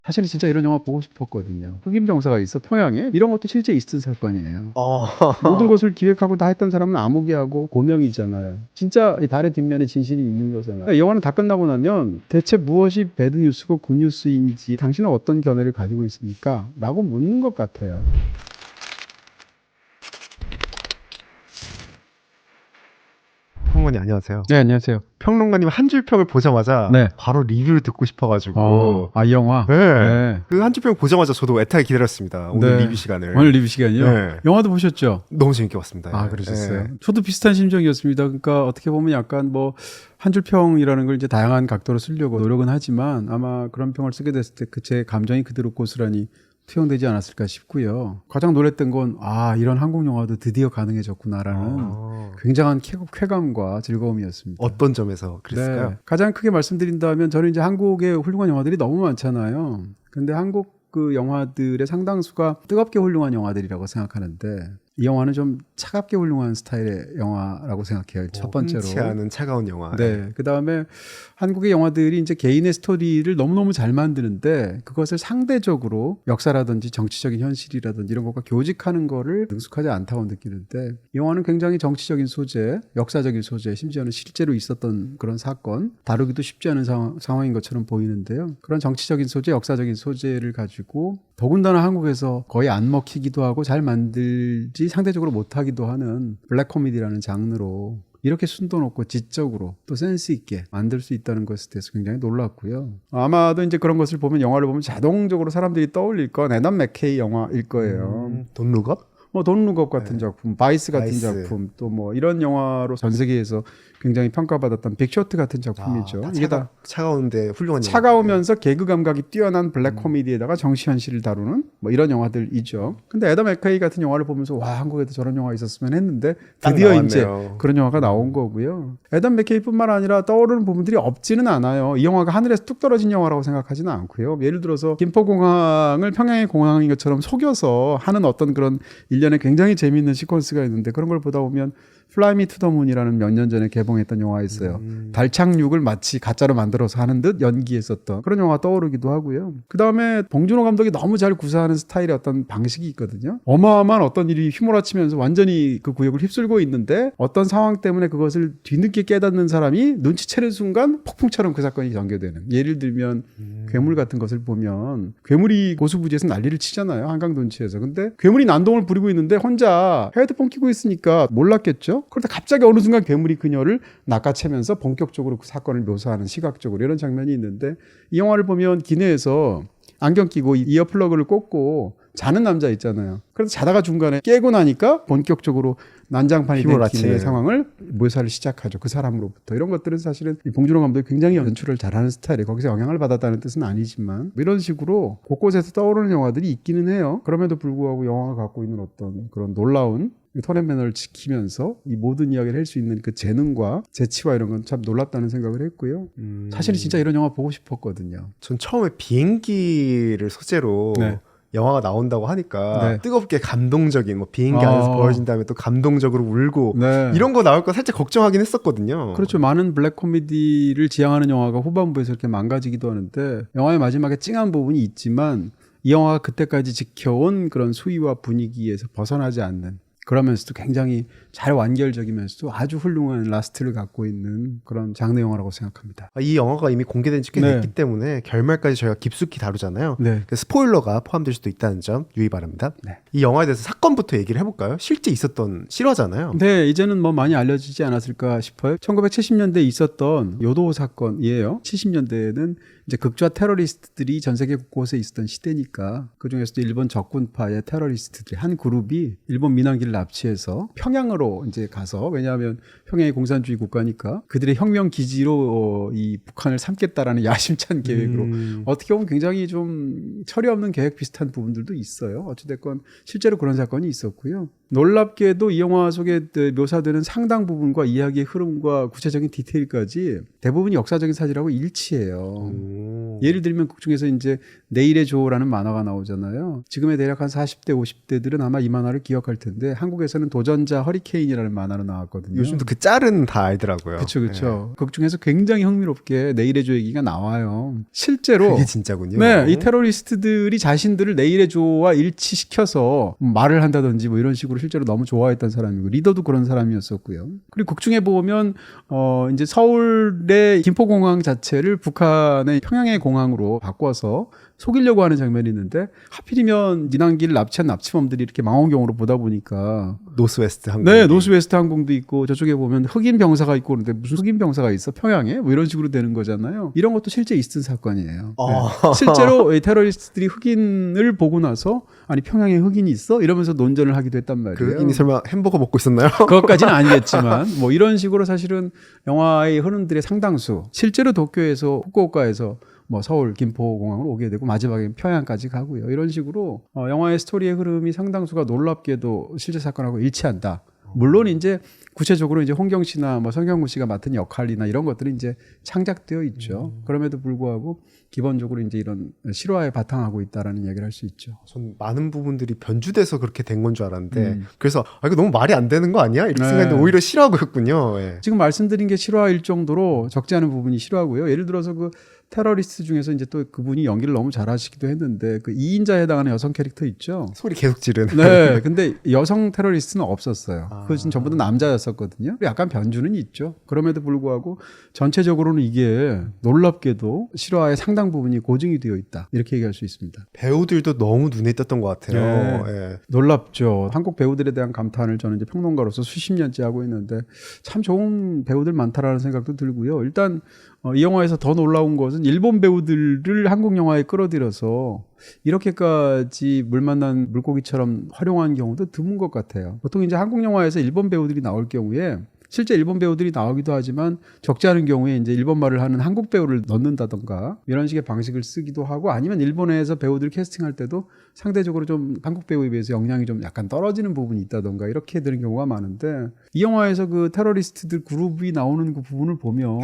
사실 진짜 이런 영화 보고 싶었거든요. 흑인 병사가 있어 평양에 이런 것도 실제 있었던 사건이에요. 어. 모든 것을 기획하고 다 했던 사람은 아무개하고 고명이잖아요. 진짜 이 달의 뒷면에 진실이 있는 거잖아요. 이 영화는 다 끝나고 나면 대체 무엇이 배드 뉴스고 굿 뉴스인지 당신은 어떤 견해를 가지고 있습니까? 라고 묻는 것 같아요. 평론가님 안녕하세요. 네, 안녕하세요. 평론가님 한 줄 평을 보자마자 네. 바로 리뷰를 듣고 싶어가지고 이 영화? 네. 그 한 줄 평 보자마자 저도 애타게 기다렸습니다. 오늘 네. 리뷰 시간을. 오늘 리뷰 시간이요? 네. 영화도 보셨죠? 너무 재밌게 봤습니다. 아, 그러셨어요? 네. 저도 비슷한 심정이었습니다. 그러니까 어떻게 보면 약간 뭐 한 줄 평이라는 걸 이제 다양한 각도로 쓰려고 노력은 하지만 아마 그런 평을 쓰게 됐을 때 그 제 감정이 그대로 고스란히 투영되지 않았을까 싶고요. 가장 놀랐던 건 이런 한국 영화도 드디어 가능해졌구나라는 굉장한 쾌감과 즐거움이었습니다. 어떤 점에서 그랬을까요? 네. 가장 크게 말씀드린다면 저는 이제 한국의 훌륭한 영화들이 너무 많잖아요. 근데 한국 그 영화들의 상당수가 뜨겁게 훌륭한 영화들이라고 생각하는데 이 영화는 좀 차갑게 훌륭한 스타일의 영화라고 생각해요. 첫 번째로. 흔치 않은 차가운 영화. 네. 그 다음에 한국의 영화들이 이제 개인의 스토리를 너무너무 잘 만드는데 그것을 상대적으로 역사라든지 정치적인 현실이라든지 이런 것과 교직하는 거를 능숙하지 않다고 느끼는데 이 영화는 굉장히 정치적인 소재, 역사적인 소재, 심지어는 실제로 있었던 그런 사건 다루기도 쉽지 않은 상황인 것처럼 보이는데요. 그런 정치적인 소재, 역사적인 소재를 가지고 더군다나 한국에서 거의 안 먹히기도 하고 잘 만들지 상대적으로 못하기도 하는 블랙 코미디라는 장르로 이렇게 순도 높고 지적으로 또 센스 있게 만들 수 있다는 것에 대해서 굉장히 놀랐고요. 아마도 이제 그런 것을 보면 영화를 보면 자동적으로 사람들이 떠올릴 건 애덤 맥케이 영화일 거예요. 돈 룩업? 뭐 돈 룩업 같은 작품, 바이스 같은 바이스. 작품, 또 뭐 이런 영화로 전 세계에서 굉장히 평가받았던 빅쇼트 같은 작품이죠. 다 이게 다 차가운데 훌륭한 영화. 차가우면서 개그 감각이 뛰어난 블랙 코미디에다가 정치 현실을 다루는 뭐 이런 영화들이죠. 근데 애덤 맥케이 같은 영화를 보면서 와 한국에도 저런 영화 있었으면 했는데 딱 드디어 나왔네요. 이제 그런 영화가 나온 거고요. 애덤 맥케이뿐만 아니라 떠오르는 부분들이 없지는 않아요. 이 영화가 하늘에서 뚝 떨어진 영화라고 생각하지는 않고요. 예를 들어서 김포공항을 평양의 공항인 것처럼 속여서 하는 어떤 그런 일련의 굉장히 재미있는 시퀀스가 있는데 그런 걸 보다 보면 Fly Me to the Moon이라는 몇 년 전에 개봉했던 영화 있어요. 달 착륙을 마치 가짜로 만들어서 하는 듯 연기했었던 그런 영화 떠오르기도 하고요. 그 다음에 봉준호 감독이 너무 잘 구사하는 스타일의 어떤 방식이 있거든요. 어마어마한 어떤 일이 휘몰아치면서 완전히 그 구역을 휩쓸고 있는데 어떤 상황 때문에 그것을 뒤늦게 깨닫는 사람이 눈치채는 순간 폭풍처럼 그 사건이 전개되는. 예를 들면 괴물 같은 것을 보면 괴물이 고수부지에서 난리를 치잖아요. 한강돈치에서. 근데 괴물이 난동을 부리고 있는데 혼자 헤드폰 끼고 있으니까 몰랐겠죠. 그러다 갑자기 어느 순간 괴물이 그녀를 낚아채면서 본격적으로 그 사건을 묘사하는 시각적으로 이런 장면이 있는데 이 영화를 보면 기내에서 안경 끼고 이어플러그를 꽂고 자는 남자 있잖아요. 그래서 자다가 중간에 깨고 나니까 본격적으로 난장판이 된 기내의 상황을 묘사를 시작하죠. 그 사람으로부터. 이런 것들은 사실은 봉준호 감독이 굉장히 연출을 잘하는 스타일이에요. 거기서 영향을 받았다는 뜻은 아니지만 이런 식으로 곳곳에서 떠오르는 영화들이 있기는 해요. 그럼에도 불구하고 영화가 갖고 있는 어떤 그런 놀라운 톤 앤 매너를 지키면서 이 모든 이야기를 할 수 있는 그 재능과 재치와 이런 건 참 놀랍다는 생각을 했고요. 사실 진짜 이런 영화 보고 싶었거든요. 전 처음에 비행기를 소재로 영화가 나온다고 하니까 뜨겁게 감동적인 뭐 비행기 안에서 벌어진 다음에 또 감동적으로 울고 이런 거 나올까 살짝 걱정하긴 했었거든요. 그렇죠. 많은 블랙 코미디를 지향하는 영화가 후반부에서 이렇게 망가지기도 하는데 영화의 마지막에 찡한 부분이 있지만 이 영화가 그때까지 지켜온 그런 수위와 분위기에서 벗어나지 않는 그러면서도 굉장히 잘 완결적이면서도 아주 훌륭한 라스트를 갖고 있는 그런 장르 영화라고 생각합니다. 이 영화가 이미 공개된 지 꽤 됐기 때문에 결말까지 저희가 깊숙이 다루잖아요. 스포일러가 포함될 수도 있다는 점 유의 바랍니다. 이 영화에 대해서 사건부터 얘기를 해볼까요? 실제 있었던 실화잖아요. 네, 이제는 뭐 많이 알려지지 않았을까 싶어요. 1970년대에 있었던 요도 사건이에요. 70년대에는 이제 극좌 테러리스트들이 전 세계 곳곳에 있었던 시대니까 그중에서도 일본 적군파의 테러리스트들이 한 그룹이 일본 민항기를 납치해서 평양으로 이제 가서 왜냐하면 평양이 공산주의 국가니까 그들의 혁명 기지로 이 북한을 삼겠다라는 야심찬 계획으로 어떻게 보면 굉장히 좀 철이 없는 계획 비슷한 부분들도 있어요. 어찌됐건 실제로 그런 사건이 있었고요. 놀랍게도 이 영화 속에 묘사되는 상당 부분과 이야기의 흐름과 구체적인 디테일까지 대부분 역사적인 사실하고 일치해요. 예를 들면 극 중에서 이제 내일의 조라는 만화가 나오잖아요. 지금의 대략 한 40대 50대들은 아마 이 만화를 기억할 텐데 한국에서는 도전자 허리케인이라는 만화로 나왔거든요. 요즘도 그 짤은 다 알더라고요. 그렇죠. 극 중에서 굉장히 흥미롭게 내일의 조 얘기가 나와요. 실제로 그게 진짜군요. 네, 이 테러리스트들이 자신들을 내일의 조와 일치시켜서 말을 한다든지 뭐 이런 식으로 실제로 너무 좋아했던 사람이고 리더도 그런 사람이었었고요. 그리고 극 중에 보면 이제 서울의 김포공항 자체를 북한의 평양의 공항으로 바꿔서 속이려고 하는 장면이 있는데 하필이면 민항기를 납치한 납치범들이 이렇게 망원경으로 보다 보니까 노스웨스트 항공. 네, 노스웨스트 항공도 있고 저쪽에 보면 흑인 병사가 있고 그런데 무슨 흑인 병사가 있어 평양에 뭐 이런 식으로 되는 거잖아요. 이런 것도 실제 있은 사건이에요. 네. 실제로 이 테러리스트들이 흑인을 보고 나서 아니 평양에 흑인이 있어 이러면서 논전을 하기도 했단 말이에요. 그 흑인이 설마 햄버거 먹고 있었나요? 그것까지는 아니겠지만 뭐 이런 식으로 사실은 영화의 흐름들의 상당수 실제로 도쿄에서 후쿠오카에서 뭐 서울 김포공항으로 오게 되고 마지막에 평양까지 가고요. 이런 식으로 영화의 스토리의 흐름이 상당수가 놀랍게도 실제 사건하고 일치한다. 물론 이제 구체적으로 이제 홍경 씨나 뭐 성경구 씨가 맡은 역할이나 이런 것들이 이제 창작되어 있죠. 그럼에도 불구하고 기본적으로 이제 이런 실화에 바탕하고 있다라는 얘기를 할 수 있죠. 전 많은 부분들이 변주돼서 그렇게 된 건 줄 알았는데 그래서 이거 너무 말이 안 되는 거 아니야? 이렇게 생각했는데 오히려 실화고였군요. 예. 지금 말씀드린 게 실화일 정도로 적지 않은 부분이 실화고요. 예를 들어서 그 테러리스트 중에서 이제 또 그분이 연기를 너무 잘하시기도 했는데 그 2인자에 해당하는 여성 캐릭터 있죠. 소리 계속 지르는. 네, 근데 여성 테러리스트는 없었어요. 그것은 전부 다 남자였었거든요. 약간 변주는 있죠. 그럼에도 불구하고 전체적으로는 이게 놀랍게도 실화의 상당 부분이 고증이 되어 있다. 이렇게 얘기할 수 있습니다. 배우들도 너무 눈에 띄었던 것 같아요. 네. 예. 놀랍죠. 한국 배우들에 대한 감탄을 저는 이제 평론가로서 수십 년째 하고 있는데 참 좋은 배우들 많다라는 생각도 들고요. 일단 이 영화에서 더 놀라운 것은 일본 배우들을 한국 영화에 끌어들여서 이렇게까지 물 만난 물고기처럼 활용한 경우도 드문 것 같아요. 보통 이제 한국 영화에서 일본 배우들이 나올 경우에 실제 일본 배우들이 나오기도 하지만 적지 않은 경우에 이제 일본말을 하는 한국 배우를 넣는다던가 이런 식의 방식을 쓰기도 하고 아니면 일본에서 배우들 캐스팅할 때도 상대적으로 좀 한국 배우에 비해서 역량이 좀 약간 떨어지는 부분이 있다던가 이렇게 되는 경우가 많은데 이 영화에서 그 테러리스트들 그룹이 나오는 그 부분을 보면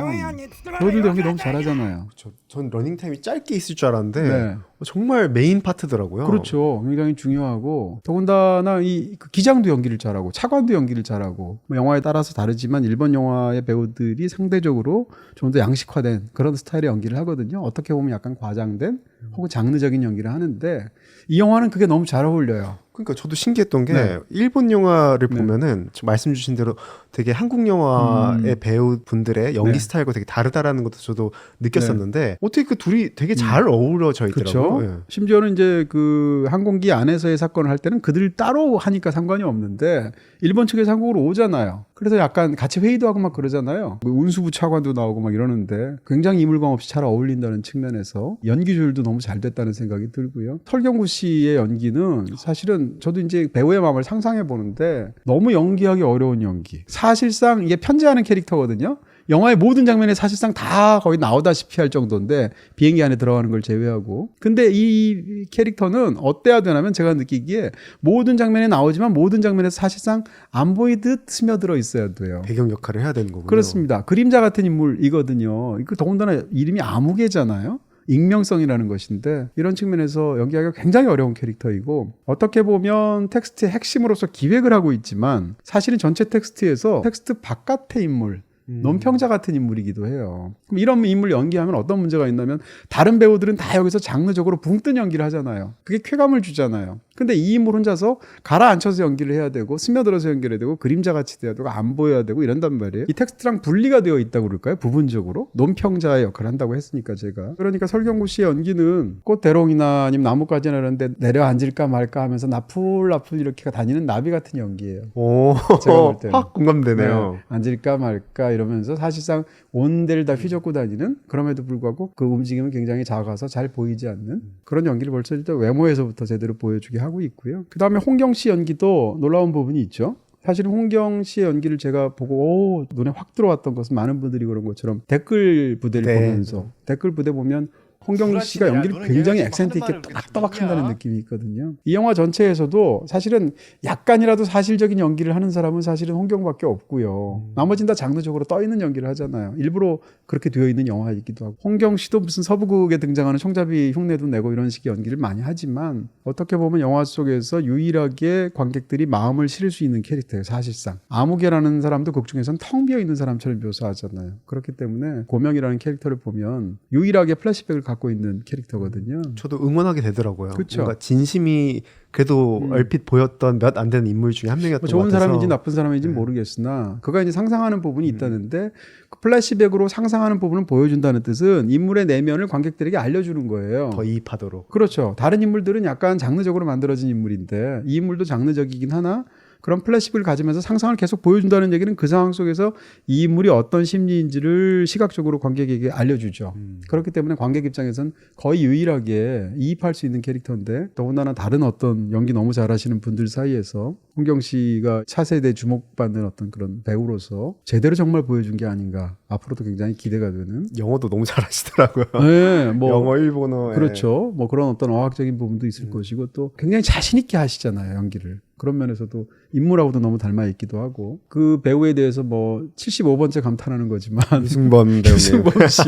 배우들도 연기 너무 잘하잖아요. 전 러닝타임이 짧게 있을 줄 알았는데 네. 정말 메인 파트더라고요. 그렇죠. 굉장히 중요하고 더군다나 그 기장도 연기를 잘하고 차관도 연기를 잘하고 뭐 영화에 따라서 다르지만 일본 영화의 배우들이 상대적으로 좀 더 양식화된 그런 스타일의 연기를 하거든요. 어떻게 보면 약간 과장된 혹은 장르적인 연기를 하는데 이 영화는 그게 너무 잘 어울려요. 그러니까 저도 신기했던 게 일본 영화를 네. 보면은 말씀 주신 대로 되게 한국 영화의 배우분들의 연기 스타일과 되게 다르다라는 것도 저도 느꼈었는데 어떻게 그 둘이 되게 잘 어우러져 있더라고요. 그렇죠. 심지어는 이제 그 항공기 안에서의 사건을 할 때는 그들 따로 하니까 상관이 없는데 일본 측에서 한국으로 오잖아요. 그래서 약간 같이 회의도 하고 막 그러잖아요. 운수부 차관도 나오고 막 이러는데 굉장히 이물감 없이 잘 어울린다는 측면에서 연기 조율도 너무 잘 됐다는 생각이 들고요. 설경구 씨의 연기는 사실은 저도 이제 배우의 마음을 상상해 보는데 너무 연기하기 어려운 연기. 사실상 이게 편지하는 캐릭터거든요. 영화의 모든 장면에 사실상 다 거의 나오다시피 할 정도인데 비행기 안에 들어가는 걸 제외하고 근데 이 캐릭터는 어때야 되냐면 제가 느끼기에 모든 장면에 나오지만 모든 장면에서 사실상 안 보이듯 스며들어 있어야 돼요. 배경 역할을 해야 되는 거군요. 그렇습니다. 그림자 같은 인물이거든요. 이거 더군다나 이름이 아무개잖아요. 익명성이라는 것인데 이런 측면에서 연기하기가 굉장히 어려운 캐릭터이고 어떻게 보면 텍스트의 핵심으로서 기획을 하고 있지만 사실은 전체 텍스트에서 텍스트 바깥의 인물 논평자 같은 인물이기도 해요. 그럼 이런 인물 연기하면 어떤 문제가 있냐면 다른 배우들은 다 여기서 장르적으로 붕 뜬 연기를 하잖아요. 그게 쾌감을 주잖아요. 근데 이 인물 혼자서 가라앉혀서 연기를 해야 되고 스며들어서 연기를 해야 되고 그림자같이 돼야 되고 안 보여야 되고 이런단 말이에요. 이 텍스트랑 분리가 되어 있다고 그럴까요? 부분적으로 논평자의 역할을 한다고 했으니까 제가 그러니까 설경구 씨의 연기는 꽃대롱이나 아니면 나뭇가지나 이런 데 내려앉을까 말까 하면서 나풀나풀 이렇게 다니는 나비 같은 연기예요. 오, 제가 볼 때는. 확 공감되네요. 네, 앉을까 말까 이러면서 사실상 온 데를 다 휘젓고 다니는 그럼에도 불구하고 그 움직임은 굉장히 작아서 잘 보이지 않는 그런 연기를 벌써 일단 외모에서부터 제대로 보여주게 하고 있고요. 그 다음에 홍경 씨 연기도 놀라운 부분이 있죠. 사실은 홍경 씨의 연기를 제가 보고 눈에 확 들어왔던 것은 많은 분들이 그런 것처럼 댓글 부대를 보면서 댓글 부대 보면 홍경 씨가 연기를 굉장히 액센트 있게 또박또박 한다는 느낌이 있거든요. 이 영화 전체에서도 사실은 약간이라도 사실적인 연기를 하는 사람은 사실은 홍경밖에 없고요. 나머지는 다 장르적으로 떠 있는 연기를 하잖아요. 일부러 그렇게 되어 있는 영화이기도 하고. 홍경 씨도 무슨 서부극에 등장하는 총잡이 흉내도 내고 이런 식의 연기를 많이 하지만 어떻게 보면 영화 속에서 유일하게 관객들이 마음을 실을 수 있는 캐릭터예요. 사실상. 아무개라는 사람도 극 중에서는 텅 비어 있는 사람처럼 묘사하잖아요. 그렇기 때문에 고명이라는 캐릭터를 보면 유일하게 플래시백을 갖고 있는 캐릭터거든요. 저도 응원하게 되더라고요. 그쵸? 뭔가 진심이 그래도 얼핏 보였던 몇 안 되는 인물 중에 한 명이었던 것 같아서. 좋은 사람인지 나쁜 사람인지 모르겠으나 그가 이제 상상하는 부분이 있다는데 그 플래시백으로 상상하는 부분을 보여준다는 뜻은 인물의 내면을 관객들에게 알려주는 거예요. 더 이입하도록. 그렇죠. 다른 인물들은 약간 장르적으로 만들어진 인물인데 이 인물도 장르적이긴 하나 그런 플래시백을 가지면서 상상을 계속 보여준다는 얘기는 그 상황 속에서 이 인물이 어떤 심리인지를 시각적으로 관객에게 알려주죠. 그렇기 때문에 관객 입장에서는 거의 유일하게 이입할 수 있는 캐릭터인데 더군다나 다른 어떤 연기 너무 잘하시는 분들 사이에서 홍경 씨가 차세대 주목받는 어떤 그런 배우로서 제대로 정말 보여준 게 아닌가. 앞으로도 굉장히 기대가 되는. 영어도 너무 잘하시더라고요. 네, 뭐 영어, 일본어. 그렇죠. 뭐 그런 어떤 어학적인 부분도 있을 것이고 또 굉장히 자신 있게 하시잖아요, 연기를. 그런 면에서도 인물하고도 너무 닮아 있기도 하고 그 배우에 대해서 뭐 75번째 감탄하는 거지만 유승범 배우님. 유승범 씨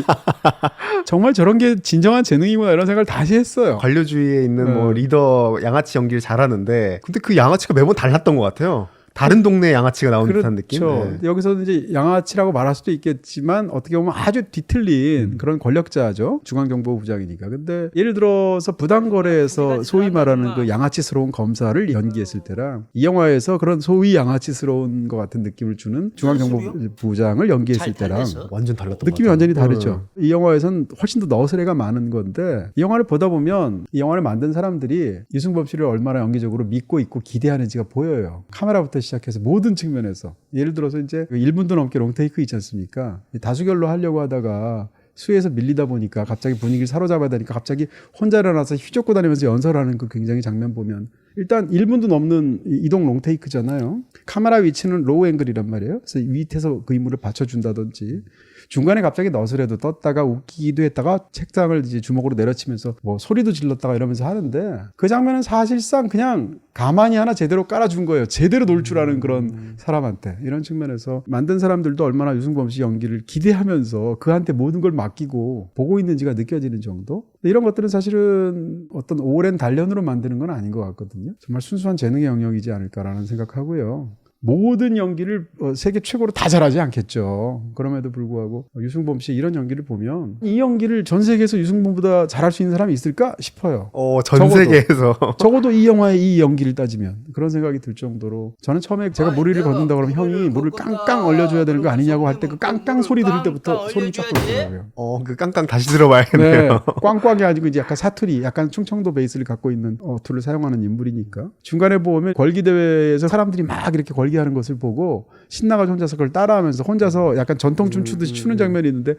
정말 저런 게 진정한 재능이구나 이런 생각을 다시 했어요. 관료주의에 있는 뭐 리더 양아치 연기를 잘하는데 근데 그 양아치가 매번 달랐던 것 같아요. 다른 동네 양아치가 나온 듯한 느낌. 네. 여기서는 이제 양아치라고 말할 수도 있겠지만 어떻게 보면 아주 뒤틀린 그런 권력자죠. 중앙정보부장이니까. 근데 예를 들어서 부당거래에서 소위 말하는 그 양아치스러운 검사를 연기했을 때랑 이 영화에서 그런 소위 양아치스러운 것 같은 느낌을 주는 중앙정보부장을 연기했을 때랑 완전 달랐던 느낌이 완전히 다르죠. 이 영화에서는 훨씬 더 너스레가 많은 건데 이 영화를 보다 보면 이 영화를 만든 사람들이 유승범 씨를 얼마나 연기적으로 믿고 있고 기대하는지가 보여요. 카메라부터 시작해서 모든 측면에서 예를 들어서 이제 1분도 넘게 롱테이크 있지 않습니까? 다수결로 하려고 하다가 수에서 밀리다 보니까 갑자기 분위기를 사로잡아야 되니까 갑자기 혼자 일어나서 휘젓고 다니면서 연설하는 그 굉장히 장면 보면 일단 1분도 넘는 이동 롱테이크잖아요. 카메라 위치는 로우 앵글이란 말이에요. 그래서 밑에서 그 인물을 받쳐준다든지 중간에 갑자기 너스레도 떴다가 웃기기도 했다가 책상을 이제 주먹으로 내려치면서 뭐 소리도 질렀다가 이러면서 하는데 그 장면은 사실상 그냥 가만히 하나 제대로 깔아준 거예요. 제대로 놀 줄 아는 그런 사람한테. 이런 측면에서 만든 사람들도 얼마나 유승범 씨 연기를 기대하면서 그한테 모든 걸 맡기고 보고 있는지가 느껴지는 정도? 이런 것들은 사실은 어떤 오랜 단련으로 만드는 건 아닌 것 같거든요. 정말 순수한 재능의 영역이지 않을까라는 생각하고요. 모든 연기를 세계 최고로 다 잘하지 않겠죠. 그럼에도 불구하고 유승범 씨의 이런 연기를 보면 이 연기를 전 세계에서 유승범보다 잘할 수 있는 사람이 있을까 싶어요. 전 세계에서. 적어도 이 영화의 이 연기를 따지면 그런 생각이 들 정도로 저는 처음에 제가 무리를 걷는다 그러면 형이 물을 깡깡 얼려줘야 되는 거 아니냐고 할 때 그 깡깡 소리 들을 때부터 소름이 쫙 돋더라고요. 그 깡깡 다시 들어봐야겠네요. 네, 꽝꽝이 아니고 이제 약간 사투리, 약간 충청도 베이스를 갖고 있는 어투를 사용하는 인물이니까 중간에 보면 걸기대회에서 사람들이 막 이렇게 걸기하는 것을 보고 신나가지고 혼자서 그걸 따라하면서 혼자서 약간 전통춤 추듯이 추는 장면이 있는데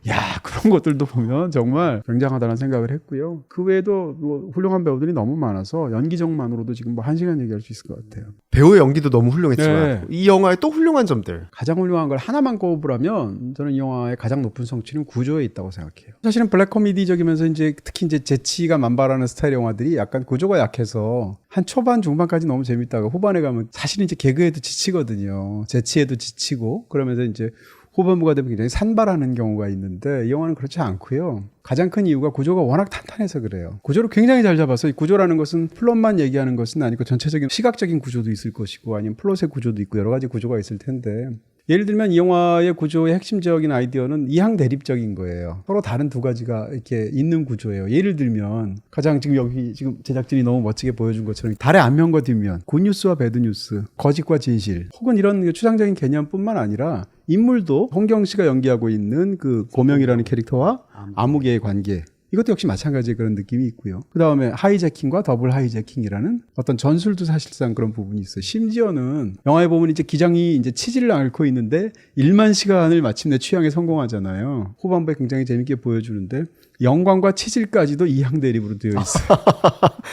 야 그런 것들도 보면 정말 굉장하다는 생각을 했고요. 그 외에도 뭐 훌륭한 배우들이 너무 많아서 연기적만으로도 지금 뭐 1시간 얘기할 수 있을 것 같아요. 배우의 연기도 너무 훌륭했지만 이 영화의 또 훌륭한 점들. 가장 훌륭한 걸 하나만 꼽으라면 저는 이 영화의 가장 높은 성취는 구조에 있다고 생각해요. 사실은 블랙 코미디적이면서 이제 특히 이제 재치가 만발하는 스타일 영화들이 약간 구조가 약해서 한 초반 중반까지 너무 재밌다가 후반에 가면 사실은 이제 개그에도 지치거든요. 재치에도 지치고 그러면서 이제 후반부가 되면 굉장히 산발하는 경우가 있는데 이 영화는 그렇지 않고요. 가장 큰 이유가 구조가 워낙 탄탄해서 그래요. 구조를 굉장히 잘 잡아서 이 구조라는 것은 플롯만 얘기하는 것은 아니고 전체적인 시각적인 구조도 있을 것이고 아니면 플롯의 구조도 있고 여러 가지 구조가 있을 텐데 예를 들면 이 영화의 구조의 핵심적인 아이디어는 이항 대립적인 거예요. 서로 다른 두 가지가 이렇게 있는 구조예요. 예를 들면 가장 지금 여기 지금 제작진이 너무 멋지게 보여준 것처럼 달의 앞면과 뒷면, 굿뉴스와 배드뉴스, 거짓과 진실 혹은 이런 추상적인 개념뿐만 아니라 인물도 홍경 씨가 연기하고 있는 그 고명이라는 캐릭터와 아무개의 관계 이것도 역시 마찬가지의 그런 느낌이 있고요. 그 다음에 하이제킹과 더블 하이제킹이라는 어떤 전술도 사실상 그런 부분이 있어요. 심지어는 영화에 보면 이제 기장이 이제 치질을 앓고 있는데 1만 시간을 마침내 취향에 성공하잖아요. 후반부에 굉장히 재밌게 보여주는데 영광과 치질까지도 이항 대립으로 되어 있어요.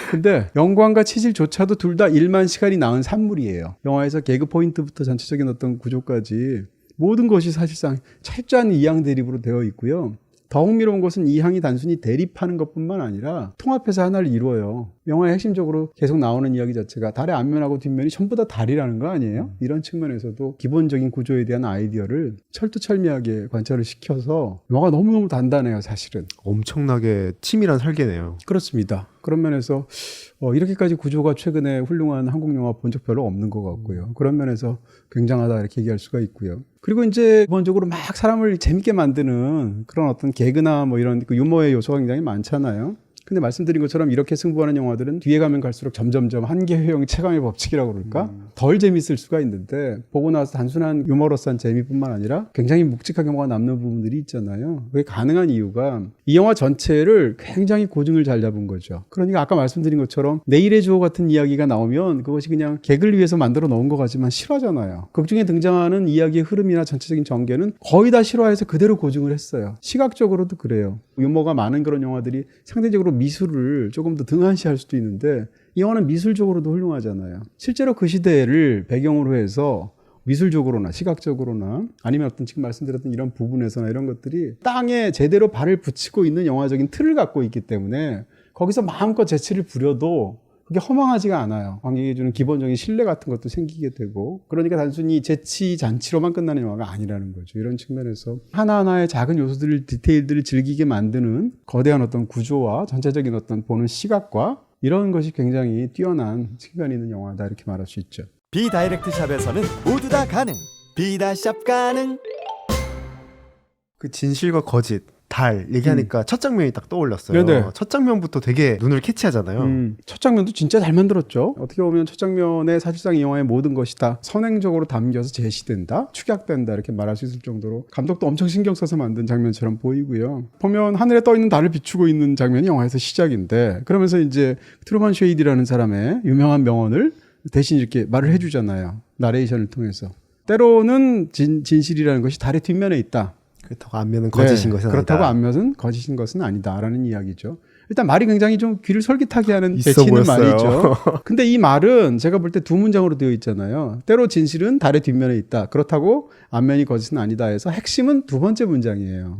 근데 영광과 치질조차도 둘 다 1만 시간이 나은 산물이에요. 영화에서 개그 포인트부터 전체적인 어떤 구조까지 모든 것이 사실상 철저한 이항 대립으로 되어 있고요. 더 흥미로운 것은 이 향이 단순히 대립하는 것뿐만 아니라 통합해서 하나를 이루어요. 영화의 핵심적으로 계속 나오는 이야기 자체가 달의 앞면하고 뒷면이 전부 다 달이라는 거 아니에요? 이런 측면에서도 기본적인 구조에 대한 아이디어를 철두철미하게 관찰을 시켜서 영화가 너무너무 단단해요, 사실은. 엄청나게 치밀한 설계네요. 그렇습니다. 그런 면에서 이렇게까지 구조가 최근에 훌륭한 한국 영화 본 적 별로 없는 것 같고요. 그런 면에서 굉장하다 이렇게 얘기할 수가 있고요. 그리고 이제 기본적으로 막 사람을 재밌게 만드는 그런 어떤 개그나 뭐 이런 그 유머의 요소가 굉장히 많잖아요. 근데 말씀드린 것처럼 이렇게 승부하는 영화들은 뒤에 가면 갈수록 점점점 한계효용 최강의 법칙이라고 그럴까? 덜 재밌을 수가 있는데 보고 나서 단순한 유머러스한 재미뿐만 아니라 굉장히 묵직한 영화가 남는 부분들이 있잖아요. 그게 가능한 이유가 이 영화 전체를 굉장히 고증을 잘 잡은 거죠. 그러니까 아까 말씀드린 것처럼 내일의 주어 같은 이야기가 나오면 그것이 그냥 개그를 위해서 만들어 놓은 것 같지만 실화잖아요. 극 중에 등장하는 이야기의 흐름이나 전체적인 전개는 거의 다 실화에서 그대로 고증을 했어요. 시각적으로도 그래요. 유머가 많은 그런 영화들이 상대적으로 미술을 조금 더 등한시할 수도 있는데 이 영화는 미술적으로도 훌륭하잖아요. 실제로 그 시대를 배경으로 해서 미술적으로나 시각적으로나 아니면 어떤 지금 말씀드렸던 이런 부분에서나 이런 것들이 땅에 제대로 발을 붙이고 있는 영화적인 틀을 갖고 있기 때문에 거기서 마음껏 재치를 부려도 그게 허망하지가 않아요. 관객에게 주는 기본적인 신뢰 같은 것도 생기게 되고 그러니까 단순히 재치 잔치로만 끝나는 영화가 아니라는 거죠. 이런 측면에서 하나하나의 작은 요소들, 디테일들을 즐기게 만드는 거대한 어떤 구조와 전체적인 어떤 보는 시각과 이런 것이 굉장히 뛰어난 측면이 있는 영화다 이렇게 말할 수 있죠. 비다이렉트 샵에서는 모두 다 가능. 비다샵 가능. 그 진실과 거짓, 달 얘기하니까 첫 장면이 딱 떠올랐어요. 네네. 첫 장면부터 되게 눈을 캐치하잖아요. 첫 장면도 진짜 잘 만들었죠. 어떻게 보면 첫 장면에 사실상 이 영화의 모든 것이 다 선행적으로 담겨서 제시된다, 축약된다 이렇게 말할 수 있을 정도로 감독도 엄청 신경 써서 만든 장면처럼 보이고요. 보면 하늘에 떠 있는 달을 비추고 있는 장면이 영화에서 시작인데 그러면서 이제 트루먼 쉐이디라는 사람의 유명한 명언을 대신 이렇게 말을 해주잖아요. 나레이션을 통해서. 때로는 진실이라는 것이 달의 뒷면에 있다. 그렇다고 앞면은 거짓인 것은 그렇다고 아니다. 앞면은 거짓인 것은 아니다라는 이야기죠. 일단 말이 굉장히 좀 귀를 솔깃하게 하는 있어 배치는 보였어요. 말이죠. 근데 이 말은 제가 볼 때 두 문장으로 되어 있잖아요. 때로 진실은 달의 뒷면에 있다. 그렇다고 앞면이 거짓은 아니다 해서 핵심은 두 번째 문장이에요.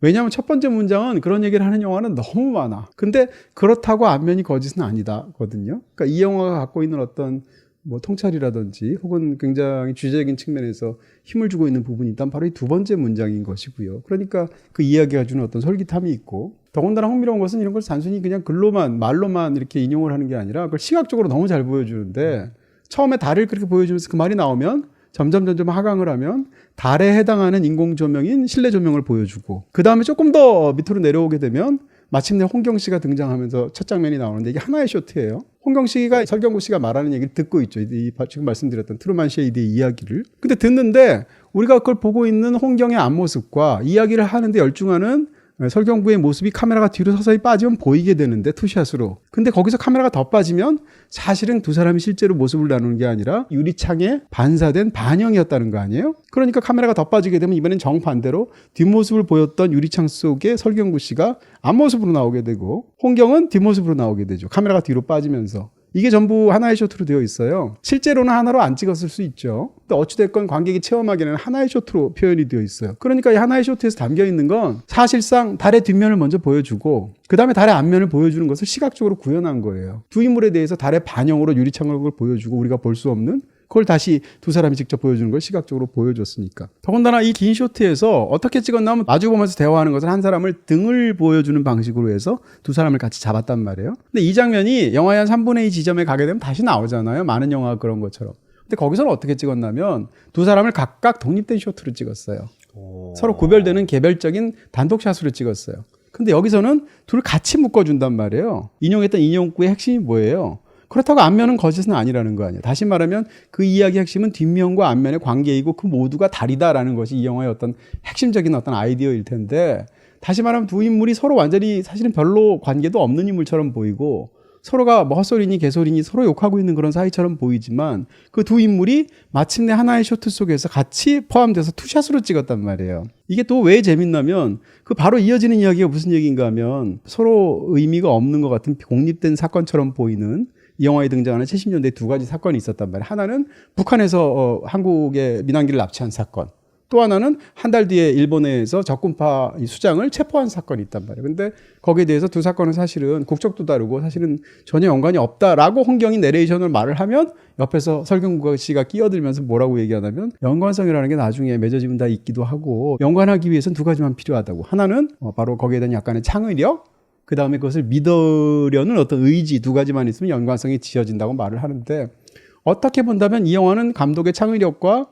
왜냐하면 첫 번째 문장은 그런 얘기를 하는 영화는 너무 많아. 근데 그렇다고 앞면이 거짓은 아니다거든요. 그러니까 이 영화가 갖고 있는 어떤 뭐 통찰이라든지 혹은 굉장히 주제적인 측면에서 힘을 주고 있는 부분이 있다면 바로 이 두 번째 문장인 것이고요. 그러니까 그 이야기가 주는 어떤 솔깃함이 있고 더군다나 흥미로운 것은 이런 걸 단순히 그냥 글로만 말로만 이렇게 인용을 하는 게 아니라 그걸 시각적으로 너무 잘 보여주는데 처음에 달을 그렇게 보여주면서 그 말이 나오면 점점 하강을 하면 달에 해당하는 인공 조명인 실내 조명을 보여주고 그 다음에 조금 더 밑으로 내려오게 되면 마침내 홍경 씨가 등장하면서 첫 장면이 나오는데 이게 하나의 쇼트예요. 홍경 씨가 설경구 씨가 말하는 얘기를 듣고 있죠. 지금 말씀드렸던 트루먼 쉐이디의 이야기를. 근데 듣는데 우리가 그걸 보고 있는 홍경의 앞모습과 이야기를 하는데 열중하는 설경구의 모습이 카메라가 뒤로 서서히 빠지면 보이게 되는데 투샷으로. 근데 거기서 카메라가 더 빠지면 사실은 두 사람이 실제로 모습을 나누는 게 아니라 유리창에 반사된 반영이었다는 거 아니에요? 그러니까 카메라가 더 빠지게 되면 이번엔 정반대로 뒷모습을 보였던 유리창 속에 설경구 씨가 앞모습으로 나오게 되고 홍경은 뒷모습으로 나오게 되죠. 카메라가 뒤로 빠지면서. 이게 전부 하나의 쇼트로 되어 있어요. 실제로는 하나로 안 찍었을 수 있죠. 근데 어찌됐건 관객이 체험하기에는 하나의 쇼트로 표현이 되어 있어요. 그러니까 이 하나의 쇼트에서 담겨 있는 건 사실상 달의 뒷면을 먼저 보여주고 그 다음에 달의 앞면을 보여주는 것을 시각적으로 구현한 거예요. 두 인물에 대해서 달의 반영으로 유리창을 보여주고 우리가 볼 수 없는 그걸 다시 두 사람이 직접 보여주는 걸 시각적으로 보여줬으니까. 더군다나 이 긴 쇼트에서 어떻게 찍었냐면 마주보면서 대화하는 것을 한 사람을 등을 보여주는 방식으로 해서 두 사람을 같이 잡았단 말이에요. 근데 이 장면이 영화의 한 3분의 2 지점에 가게 되면 다시 나오잖아요. 많은 영화가 그런 것처럼. 근데 거기서는 어떻게 찍었냐면 두 사람을 각각 독립된 쇼트로 찍었어요. 서로 구별되는 개별적인 단독샷으로 찍었어요. 근데 여기서는 둘을 같이 묶어준단 말이에요. 인용했던 인용구의 핵심이 뭐예요? 그렇다고 앞면은 거짓은 아니라는 거 아니에요. 다시 말하면 그 이야기의 핵심은 뒷면과 앞면의 관계이고 그 모두가 달이다라는 것이 이 영화의 어떤 핵심적인 어떤 아이디어일 텐데 다시 말하면 두 인물이 서로 완전히 사실은 별로 관계도 없는 인물처럼 보이고 서로가 뭐 헛소리니 개소리니 서로 욕하고 있는 그런 사이처럼 보이지만 그 두 인물이 마침내 하나의 쇼트 속에서 같이 포함돼서 투샷으로 찍었단 말이에요. 이게 또 왜 재밌냐면 그 바로 이어지는 이야기가 무슨 얘기인가 하면 서로 의미가 없는 것 같은 공립된 사건처럼 보이는 이 영화에 등장하는 70년대 두 가지 사건이 있었단 말이에요. 하나는 북한에서 한국의 민항기를 납치한 사건. 또 하나는 한 달 뒤에 일본에서 적군파 이 수장을 체포한 사건이 있단 말이에요. 근데 거기에 대해서 두 사건은 사실은 국적도 다르고 사실은 전혀 연관이 없다라고 홍경이 내레이션을 말을 하면 옆에서 설경구 씨가 끼어들면서 뭐라고 얘기하냐면 연관성이라는 게 나중에 맺어지면 다 있기도 하고 연관하기 위해서는 두 가지만 필요하다고. 하나는 바로 거기에 대한 약간의 창의력, 그 다음에 그것을 믿으려는 어떤 의지 두 가지만 있으면 연관성이 지어진다고 말을 하는데 어떻게 본다면 이 영화는 감독의 창의력과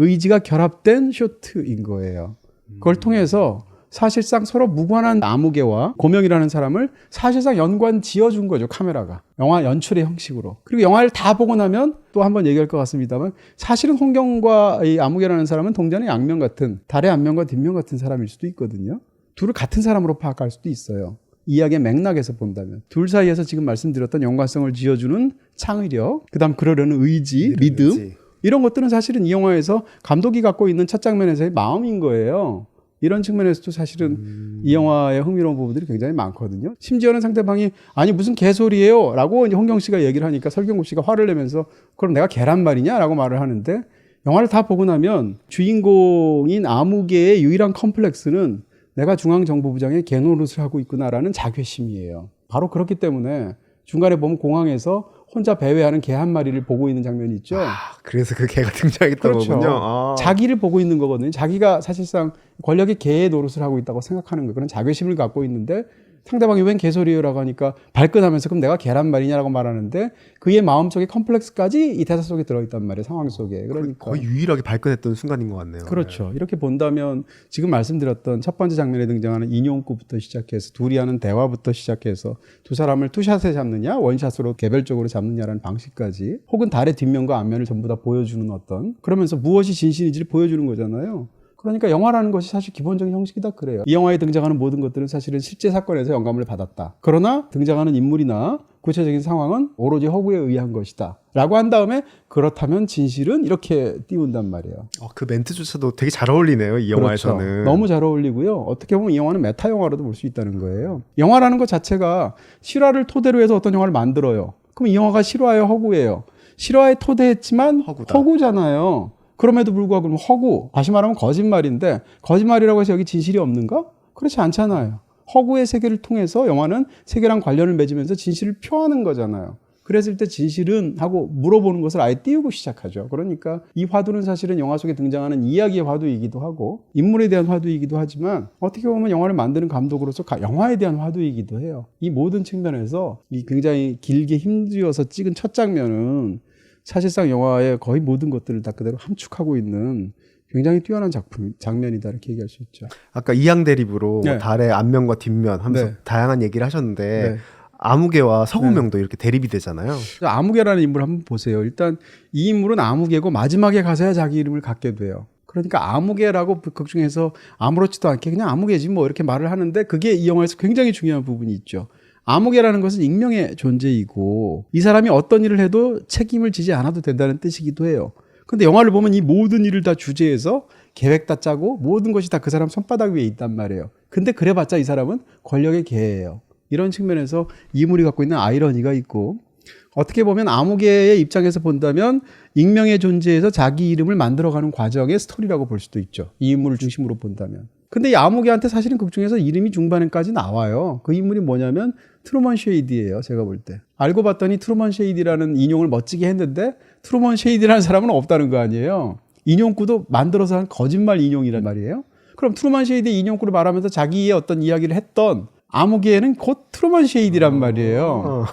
의지가 결합된 쇼트인 거예요. 그걸 통해서 사실상 서로 무관한 아무개와 고명이라는 사람을 사실상 연관 지어준 거죠, 카메라가. 영화 연출의 형식으로. 그리고 영화를 다 보고 나면 또 한번 얘기할 것 같습니다만 사실은 홍경과 이 아무개라는 사람은 동전의 양면 같은, 달의 앞면과 뒷면 같은 사람일 수도 있거든요. 둘을 같은 사람으로 파악할 수도 있어요. 이야기의 맥락에서 본다면. 둘 사이에서 지금 말씀드렸던 연관성을 지어주는 창의력, 그 다음 그러려는 의지, 믿음, 이런 것들은 사실은 이 영화에서 감독이 갖고 있는 첫 장면에서의 마음인 거예요. 이런 측면에서도 사실은 이 영화의 흥미로운 부분들이 굉장히 많거든요. 심지어는 상대방이 아니 무슨 개소리예요 라고 이제 홍경 씨가 얘기를 하니까 설경구 씨가 화를 내면서 그럼 내가 개란 말이냐 라고 말을 하는데 영화를 다 보고 나면 주인공인 아무개의 유일한 컴플렉스는 내가 중앙정보부장의 개 노릇을 하고 있구나라는 자괴심이에요. 바로 그렇기 때문에 중간에 보면 공항에서 혼자 배회하는 개 한 마리를 보고 있는 장면이 있죠. 그래서 그 개가 등장했던 그렇죠. 거군요. 자기를 보고 있는 거거든요. 자기가 사실상 권력의 개의 노릇을 하고 있다고 생각하는 거예요. 그런 자괴심을 갖고 있는데 상대방이 웬 개소리요라고 하니까 발끈하면서 그럼 내가 개란 말이냐라고 말하는데 그의 마음속의 컴플렉스까지 이 대사 속에 들어있단 말이에요. 상황 속에. 그러니까 거의 유일하게 발끈했던 순간인 것 같네요. 그렇죠. 네. 이렇게 본다면 지금 말씀드렸던 첫 번째 장면에 등장하는 인용구부터 시작해서 둘이 하는 대화부터 시작해서 두 사람을 투샷에 잡느냐 원샷으로 개별적으로 잡느냐라는 방식까지 혹은 달의 뒷면과 앞면을 전부 다 보여주는 어떤 그러면서 무엇이 진실인지를 보여주는 거잖아요. 그러니까 영화라는 것이 사실 기본적인 형식이 다 그래요. 이 영화에 등장하는 모든 것들은 사실은 실제 사건에서 영감을 받았다. 그러나 등장하는 인물이나 구체적인 상황은 오로지 허구에 의한 것이다. 라고 한 다음에 그렇다면 진실은 이렇게 띄운단 말이에요. 그 멘트조차도 되게 잘 어울리네요. 이 영화에서는. 그렇죠. 너무 잘 어울리고요. 어떻게 보면 이 영화는 메타 영화로도 볼 수 있다는 거예요. 영화라는 것 자체가 실화를 토대로 해서 어떤 영화를 만들어요. 그럼 이 영화가 실화예요, 허구예요? 실화에 토대했지만 허구잖아요. 그럼에도 불구하고 허구, 다시 말하면 거짓말인데 거짓말이라고 해서 여기 진실이 없는가? 그렇지 않잖아요. 허구의 세계를 통해서 영화는 세계랑 관련을 맺으면서 진실을 표하는 거잖아요. 그랬을 때 진실은 하고 물어보는 것을 아예 띄우고 시작하죠. 그러니까 이 화두는 사실은 영화 속에 등장하는 이야기의 화두이기도 하고 인물에 대한 화두이기도 하지만 어떻게 보면 영화를 만드는 감독으로서 영화에 대한 화두이기도 해요. 이 모든 측면에서 이 굉장히 길게 힘들여서 찍은 첫 장면은 사실상 영화의 거의 모든 것들을 다 그대로 함축하고 있는 굉장히 뛰어난 장면이다 이렇게 얘기할 수 있죠. 아까 이양 대립으로 네. 달의 앞면과 뒷면 하면서 네. 다양한 얘기를 하셨는데 네. 아무개와 서구명도 이렇게 대립이 되잖아요. 아무개라는 인물 한번 보세요. 일단 이 인물은 아무개고 마지막에 가서야 자기 이름을 갖게 돼요. 그러니까 아무개라고 극 중에서 아무렇지도 않게 그냥 아무개지 뭐 이렇게 말을 하는데 그게 이 영화에서 굉장히 중요한 부분이 있죠. 아무개라는 것은 익명의 존재이고 이 사람이 어떤 일을 해도 책임을 지지 않아도 된다는 뜻이기도 해요. 근데 영화를 보면 이 모든 일을 다 주제해서 계획 다 짜고 모든 것이 다 그 사람 손바닥 위에 있단 말이에요. 근데 그래봤자 이 사람은 권력의 개예요. 이런 측면에서 이물이 갖고 있는 아이러니가 있고 어떻게 보면 아무개의 입장에서 본다면 익명의 존재에서 자기 이름을 만들어가는 과정의 스토리라고 볼 수도 있죠. 이 인물을 중심으로 본다면. 근데 이 아무개한테 사실은 극 중에서 이름이 중반에까지 나와요. 그 인물이 뭐냐면 트루먼 쉐이디예요. 제가 볼 때. 알고 봤더니 트루먼 쉐이디라는 인용을 멋지게 했는데 트루먼 쉐이디라는 사람은 없다는 거 아니에요. 인용구도 만들어서 한 거짓말 인용이란 말이에요. 그럼 트루먼 쉐이디 인용구를 말하면서 자기의 어떤 이야기를 했던 아무개는 곧 트루먼 쉐이디란 말이에요.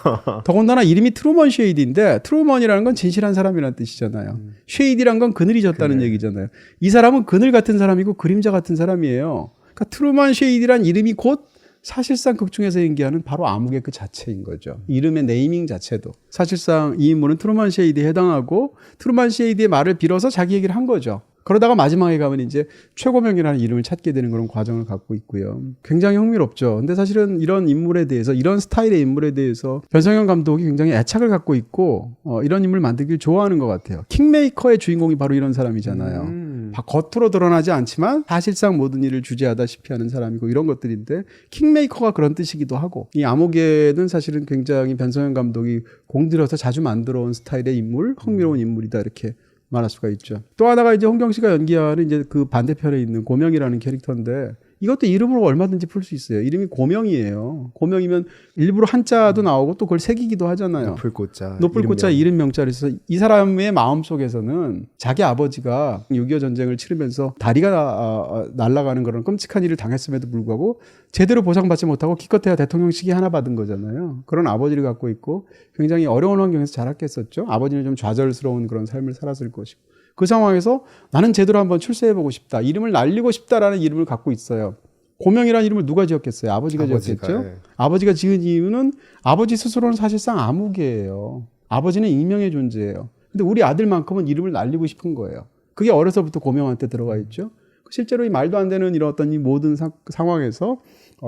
더군다나 이름이 트루먼 쉐이디인데 트루먼이라는 건 진실한 사람이라는 뜻이잖아요. 쉐이디란 건 그늘이 졌다는 얘기잖아요. 이 사람은 그늘 같은 사람이고 그림자 같은 사람이에요. 그러니까 트루먼 쉐이디란 이름이 곧 사실상 극 중에서 연기하는 바로 아무개 그 자체인 거죠. 이름의 네이밍 자체도. 사실상 이 인물은 트루먼 쉐이디에 해당하고 트루먼 쉐이디의 말을 빌어서 자기 얘기를 한 거죠. 그러다가 마지막에 가면 이제 최고명이라는 이름을 찾게 되는 그런 과정을 갖고 있고요. 굉장히 흥미롭죠. 근데 사실은 이런 인물에 대해서, 이런 스타일의 인물에 대해서 변성현 감독이 굉장히 애착을 갖고 있고, 이런 인물 만들기를 좋아하는 것 같아요. 킹메이커의 주인공이 바로 이런 사람이잖아요. 겉으로 드러나지 않지만 사실상 모든 일을 주재하다시피 하는 사람이고 이런 것들인데 킹메이커가 그런 뜻이기도 하고 이 아무개는 사실은 굉장히 변성현 감독이 공들여서 자주 만들어 온 스타일의 인물, 흥미로운 인물이다 이렇게 말할 수가 있죠. 또 하나가 이제 홍경 씨가 연기하는 이제 그 반대편에 있는 고명이라는 캐릭터인데 이것도 이름으로 얼마든지 풀 수 있어요. 이름이 고명이에요. 고명이면 일부러 한자도 나오고 또 그걸 새기기도 하잖아요. 높을 꽃자 이름 명자를 써서 이 사람의 마음속에서는 자기 아버지가 6.25 전쟁을 치르면서 다리가 날아가는 그런 끔찍한 일을 당했음에도 불구하고 제대로 보상받지 못하고 기껏해야 대통령 시기 하나 받은 거잖아요. 그런 아버지를 갖고 있고 굉장히 어려운 환경에서 자랐겠었죠. 아버지는 좀 좌절스러운 그런 삶을 살았을 것이고 그 상황에서 나는 제대로 한번 출세해보고 싶다. 이름을 날리고 싶다라는 이름을 갖고 있어요. 고명이라는 이름을 누가 지었겠어요? 아버지가 지었겠죠? 예. 아버지가 지은 이유는 아버지 스스로는 사실상 암흑이에요. 아버지는 익명의 존재예요. 근데 우리 아들만큼은 이름을 날리고 싶은 거예요. 그게 어려서부터 고명한테 들어가 있죠. 실제로 이 말도 안 되는 이런 어떤 이 모든 상황에서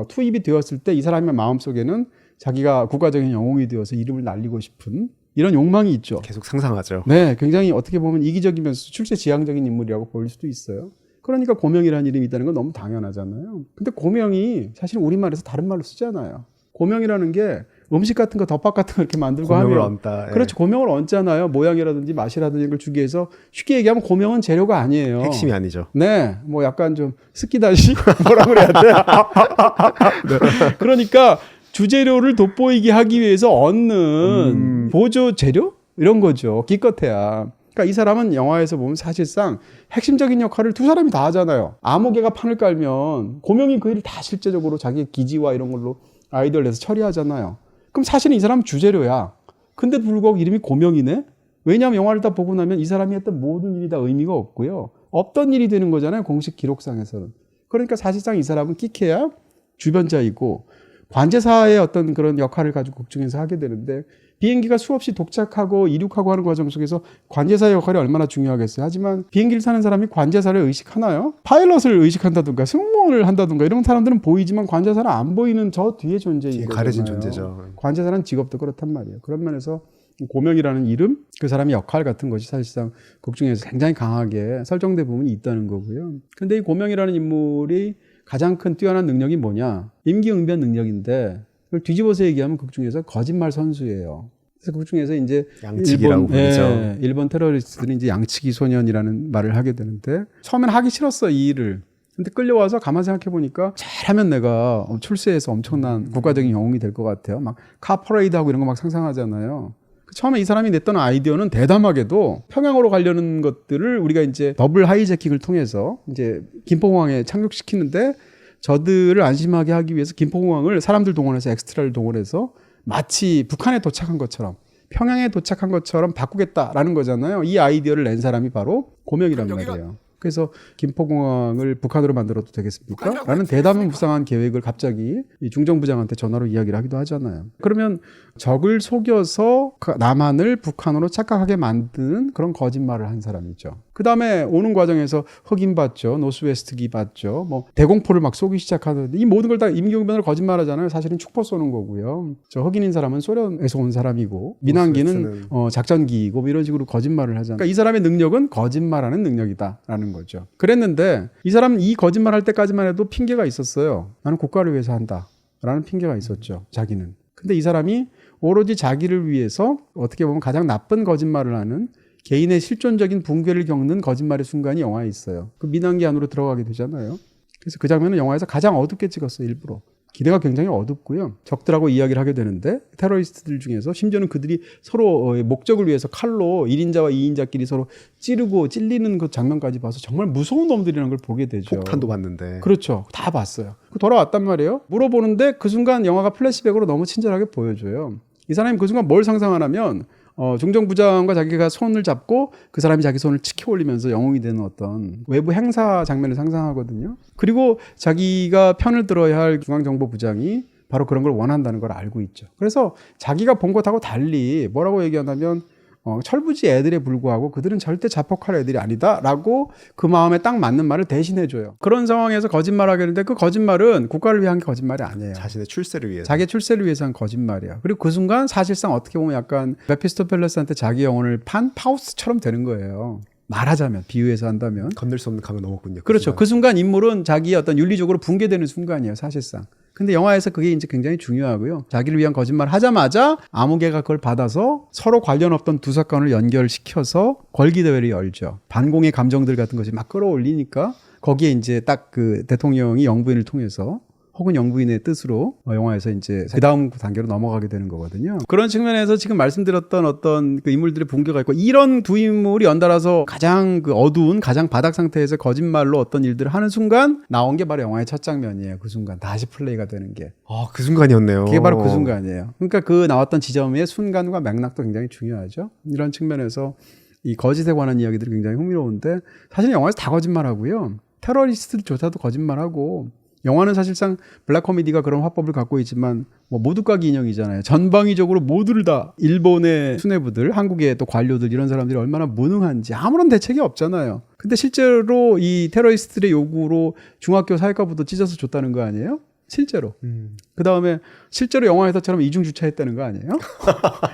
투입이 되었을 때 이 사람의 마음속에는 자기가 국가적인 영웅이 되어서 이름을 날리고 싶은 이런 욕망이 있죠. 계속 상상하죠. 네, 굉장히 어떻게 보면 이기적이면서 출세지향적인 인물이라고 보일 수도 있어요. 그러니까 고명이라는 이름이 있다는 건 너무 당연하잖아요. 근데 고명이 사실 우리말에서 다른 말로 쓰잖아요. 고명이라는 게 음식 같은 거 덮밥 같은 거 이렇게 만들고 고명을 하면 얹다. 예. 그렇죠. 고명을 얹잖아요. 모양이라든지 맛이라든지 이걸 주기 위해서 쉽게 얘기하면 고명은 재료가 아니에요. 핵심이 아니죠. 네, 뭐 약간 좀 스키다시 뭐라 그래야 돼? 네. 그러니까 주재료를 돋보이게 하기 위해서 얻는 보조 재료? 이런 거죠. 기껏해야. 그러니까 이 사람은 영화에서 보면 사실상 핵심적인 역할을 두 사람이 다 하잖아요. 암흑개가 판을 깔면 고명이 그 일을 다 실제적으로 자기의 기지와 이런 걸로 아이디어를 내서 처리하잖아요. 그럼 사실은 이 사람은 주재료야. 근데 불구하고 이름이 고명이네? 왜냐하면 영화를 다 보고 나면 이 사람이 했던 모든 일이 다 의미가 없고요. 없던 일이 되는 거잖아요. 공식 기록상에서는. 그러니까 사실상 이 사람은 끼케야 주변자이고 관제사의 어떤 그런 역할을 가지고 국중에서 하게 되는데 비행기가 수없이 독착하고 이륙하고 하는 과정 속에서 관제사의 역할이 얼마나 중요하겠어요. 하지만 비행기를 타는 사람이 관제사를 의식하나요? 파일럿을 의식한다든가 승무원을 한다든가 이런 사람들은 보이지만 관제사는 안 보이는 저 뒤에 존재인 거잖아요. 가려진 존재죠. 관제사라는 직업도 그렇단 말이에요. 그런 면에서 고명이라는 이름, 그 사람의 역할 같은 것이 사실상 극중에서 굉장히 강하게 설정된 부분이 있다는 거고요. 근데 이 고명이라는 인물이 가장 큰 뛰어난 능력이 뭐냐? 임기응변 능력인데 그걸 뒤집어서 얘기하면 극중에서 거짓말 선수예요. 그래서 극중에서 이제 양치기라고 부르죠. 일본 테러리스트들이 이제 양치기 소년이라는 말을 하게 되는데 처음엔 하기 싫었어 이 일을. 근데 끌려와서 가만 생각해 보니까 잘하면 내가 출세해서 엄청난 국가적인 영웅이 될 것 같아요. 막 카퍼레이드하고 이런 거 막 상상하잖아요. 처음에 이 사람이 냈던 아이디어는 대담하게도 평양으로 가려는 것들을 우리가 이제 더블 하이제킹을 통해서 이제 김포공항에 착륙시키는데 저들을 안심하게 하기 위해서 김포공항을 사람들 동원해서 엑스트라를 동원해서 마치 북한에 도착한 것처럼 평양에 도착한 것처럼 바꾸겠다라는 거잖아요. 이 아이디어를 낸 사람이 바로 고명이란 말이에요. 그래서 김포공항을 북한으로 만들어도 되겠습니까? 라는 대담무쌍한 계획을 갑자기 이 중정부장한테 전화로 이야기를 하기도 하잖아요. 그러면 적을 속여서 남한을 북한으로 착각하게 만드는 그런 거짓말을 한 사람이죠. 그 다음에 오는 과정에서 흑인 봤죠. 노스웨스트기 봤죠. 뭐 대공포를 막 쏘기 시작하는데 이 모든 걸 다 임기응변으로 거짓말하잖아요. 사실은 축포 쏘는 거고요. 저 흑인인 사람은 소련에서 온 사람이고 민항기는 작전기이고 뭐 이런 식으로 거짓말을 하잖아요. 그러니까 이 사람의 능력은 거짓말하는 능력이다라는 거죠. 그랬는데 이 사람은 이 거짓말할 때까지만 해도 핑계가 있었어요. 나는 국가를 위해서 한다라는 핑계가 있었죠. 자기는. 근데 이 사람이 오로지 자기를 위해서 어떻게 보면 가장 나쁜 거짓말을 하는 개인의 실존적인 붕괴를 겪는 거짓말의 순간이 영화에 있어요. 그 민항기 안으로 들어가게 되잖아요. 그래서 그 장면은 영화에서 가장 어둡게 찍었어요. 일부러. 기대가 굉장히 어둡고요. 적들하고 이야기를 하게 되는데 테러리스트들 중에서 심지어는 그들이 서로 목적을 위해서 칼로 1인자와 2인자끼리 서로 찌르고 찔리는 그 장면까지 봐서 정말 무서운 놈들이라는 걸 보게 되죠. 폭탄도 봤는데. 그렇죠. 다 봤어요. 돌아왔단 말이에요. 물어보는데 그 순간 영화가 플래시백으로 너무 친절하게 보여줘요. 이 사람이 그 순간 뭘 상상하냐면 중정부장과 자기가 손을 잡고 그 사람이 자기 손을 치켜 올리면서 영웅이 되는 어떤 외부 행사 장면을 상상하거든요. 그리고 자기가 편을 들어야 할 중앙정보부장이 바로 그런 걸 원한다는 걸 알고 있죠. 그래서 자기가 본 것하고 달리 뭐라고 얘기하냐면 철부지 애들에 불구하고 그들은 절대 자폭할 애들이 아니다라고 그 마음에 딱 맞는 말을 대신해줘요. 그런 상황에서 거짓말하게 되는데 그 거짓말은 국가를 위한 게 거짓말이 아니에요. 자신의 출세를 위해서. 자기의 출세를 위해서 한 거짓말이야. 그리고 그 순간 사실상 어떻게 보면 약간 메피스토펠레스한테 자기 영혼을 판 파우스트처럼 되는 거예요. 말하자면, 비유해서 한다면. 건들 수 없는 강을 넘었군요. 그렇죠. 그 순간 인물은 자기의 어떤 윤리적으로 붕괴되는 순간이에요. 사실상. 근데 영화에서 그게 이제 굉장히 중요하고요. 자기를 위한 거짓말 하자마자 아무개가 그걸 받아서 서로 관련 없던 두 사건을 연결시켜서 걸기대회를 열죠. 반공의 감정들 같은 것이 막 끌어올리니까 거기에 이제 딱 그 대통령이 영부인을 통해서 혹은 영부인의 뜻으로 영화에서 이제 그 다음 단계로 넘어가게 되는 거거든요. 그런 측면에서 지금 말씀드렸던 어떤 그 인물들의 분교가 있고 이런 두 인물이 연달아서 가장 그 어두운 가장 바닥 상태에서 거짓말로 어떤 일들을 하는 순간 나온 게 바로 영화의 첫 장면이에요. 그 순간 다시 플레이가 되는 게. 아, 그 순간이었네요. 그게 바로 그 순간이에요. 그러니까 그 나왔던 지점의 순간과 맥락도 굉장히 중요하죠. 이런 측면에서 이 거짓에 관한 이야기들이 굉장히 흥미로운데 사실 영화에서 다 거짓말하고요. 테러리스트조차도 거짓말하고 영화는 사실상 블랙 코미디가 그런 화법을 갖고 있지만 뭐 모두까기 인형이잖아요. 전방위적으로 모두를 다 일본의 수뇌부들, 한국의 또 관료들 이런 사람들이 얼마나 무능한지 아무런 대책이 없잖아요. 근데 실제로 이 테러리스트들의 요구로 중학교 사회과부도 찢어서 줬다는 거 아니에요? 실제로. 그 다음에 실제로 영화에서처럼 이중 주차했다는 거 아니에요?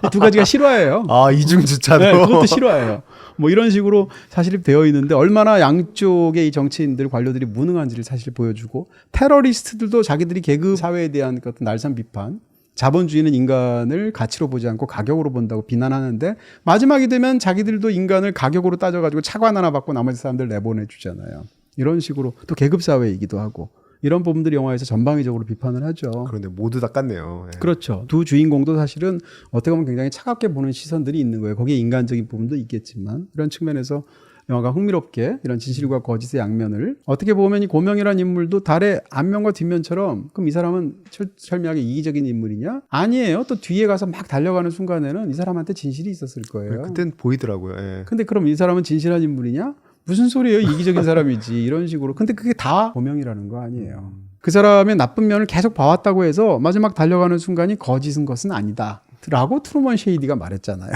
이 두 가지가 실화예요. 아, 이중 주차도. 네, 그것도 실화예요. 뭐 이런 식으로 사실이 되어 있는데 얼마나 양쪽의 이 정치인들 관료들이 무능한지를 사실 보여주고 테러리스트들도 자기들이 계급 사회에 대한 그 어떤 날선 비판, 자본주의는 인간을 가치로 보지 않고 가격으로 본다고 비난하는데 마지막이 되면 자기들도 인간을 가격으로 따져가지고 차관 하나 받고 나머지 사람들 내보내주잖아요. 이런 식으로 또 계급 사회이기도 하고. 이런 부분들이 영화에서 전방위적으로 비판을 하죠. 그런데 모두 다 깠네요. 예. 그렇죠. 두 주인공도 사실은 어떻게 보면 굉장히 차갑게 보는 시선들이 있는 거예요. 거기에 인간적인 부분도 있겠지만 이런 측면에서 영화가 흥미롭게 이런 진실과 거짓의 양면을 어떻게 보면 이 고명이라는 인물도 달의 앞면과 뒷면처럼 그럼 이 사람은 철미하게 이기적인 인물이냐? 아니에요. 또 뒤에 가서 막 달려가는 순간에는 이 사람한테 진실이 있었을 거예요. 그땐 보이더라고요. 예. 근데 그럼 이 사람은 진실한 인물이냐? 무슨 소리예요? 이기적인 사람이지. 이런 식으로. 근데 그게 다 고명이라는 거 아니에요. 그 사람의 나쁜 면을 계속 봐왔다고 해서 마지막 달려가는 순간이 거짓인 것은 아니다. 라고 트루먼 셰이디가 말했잖아요.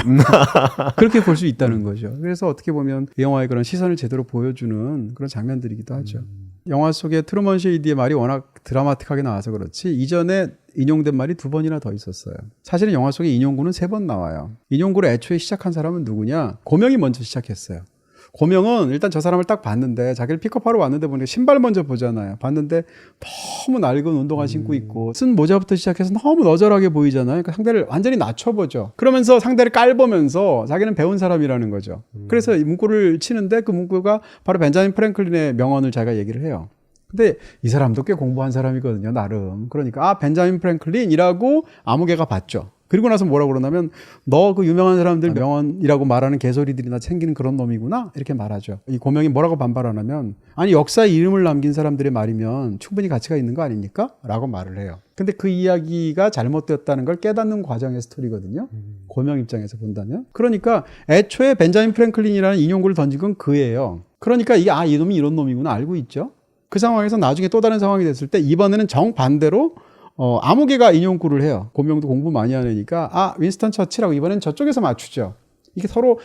그렇게 볼 수 있다는 거죠. 그래서 어떻게 보면 이 영화의 그런 시선을 제대로 보여주는 그런 장면들이기도 하죠. 영화 속에 트루먼 셰이디의 말이 워낙 드라마틱하게 나와서 그렇지 이전에 인용된 말이 2번이나 더 있었어요. 사실은 영화 속에 인용구는 3번 나와요. 인용구를 애초에 시작한 사람은 누구냐? 고명이 먼저 시작했어요. 고명은 일단 저 사람을 딱 봤는데 자기를 픽업하러 왔는데 보니까 신발 먼저 보잖아요. 봤는데 너무 낡은 운동화 신고 있고 쓴 모자부터 시작해서 너무 너절하게 보이잖아요. 그러니까 상대를 완전히 낮춰보죠. 그러면서 상대를 깔보면서 자기는 배운 사람이라는 거죠. 그래서 이 문구를 치는데 그 문구가 바로 벤자민 프랭클린의 명언을 자기가 얘기를 해요. 근데 이 사람도 꽤 공부한 사람이거든요, 나름. 그러니까 아, 벤자민 프랭클린이라고 아무개가 봤죠. 그리고 나서 뭐라고 그러냐면 너 그 유명한 사람들 명언이라고 말하는 개소리들이나 챙기는 그런 놈이구나 이렇게 말하죠. 이 고명이 뭐라고 반발하냐면 아니 역사에 이름을 남긴 사람들의 말이면 충분히 가치가 있는 거 아닙니까? 라고 말을 해요. 근데 그 이야기가 잘못되었다는 걸 깨닫는 과정의 스토리거든요. 고명 입장에서 본다면. 그러니까 애초에 벤자민 프랭클린이라는 인용구를 던진 건 그예요. 그러니까 이게 아, 이 놈이 이런 놈이구나 알고 있죠. 그 상황에서 나중에 또 다른 상황이 됐을 때 이번에는 정반대로 아무개가 인용구를 해요. 고명도 공부 많이 하니까 아, 윈스턴 처칠하고 이번엔 저쪽에서 맞추죠. 이게 서로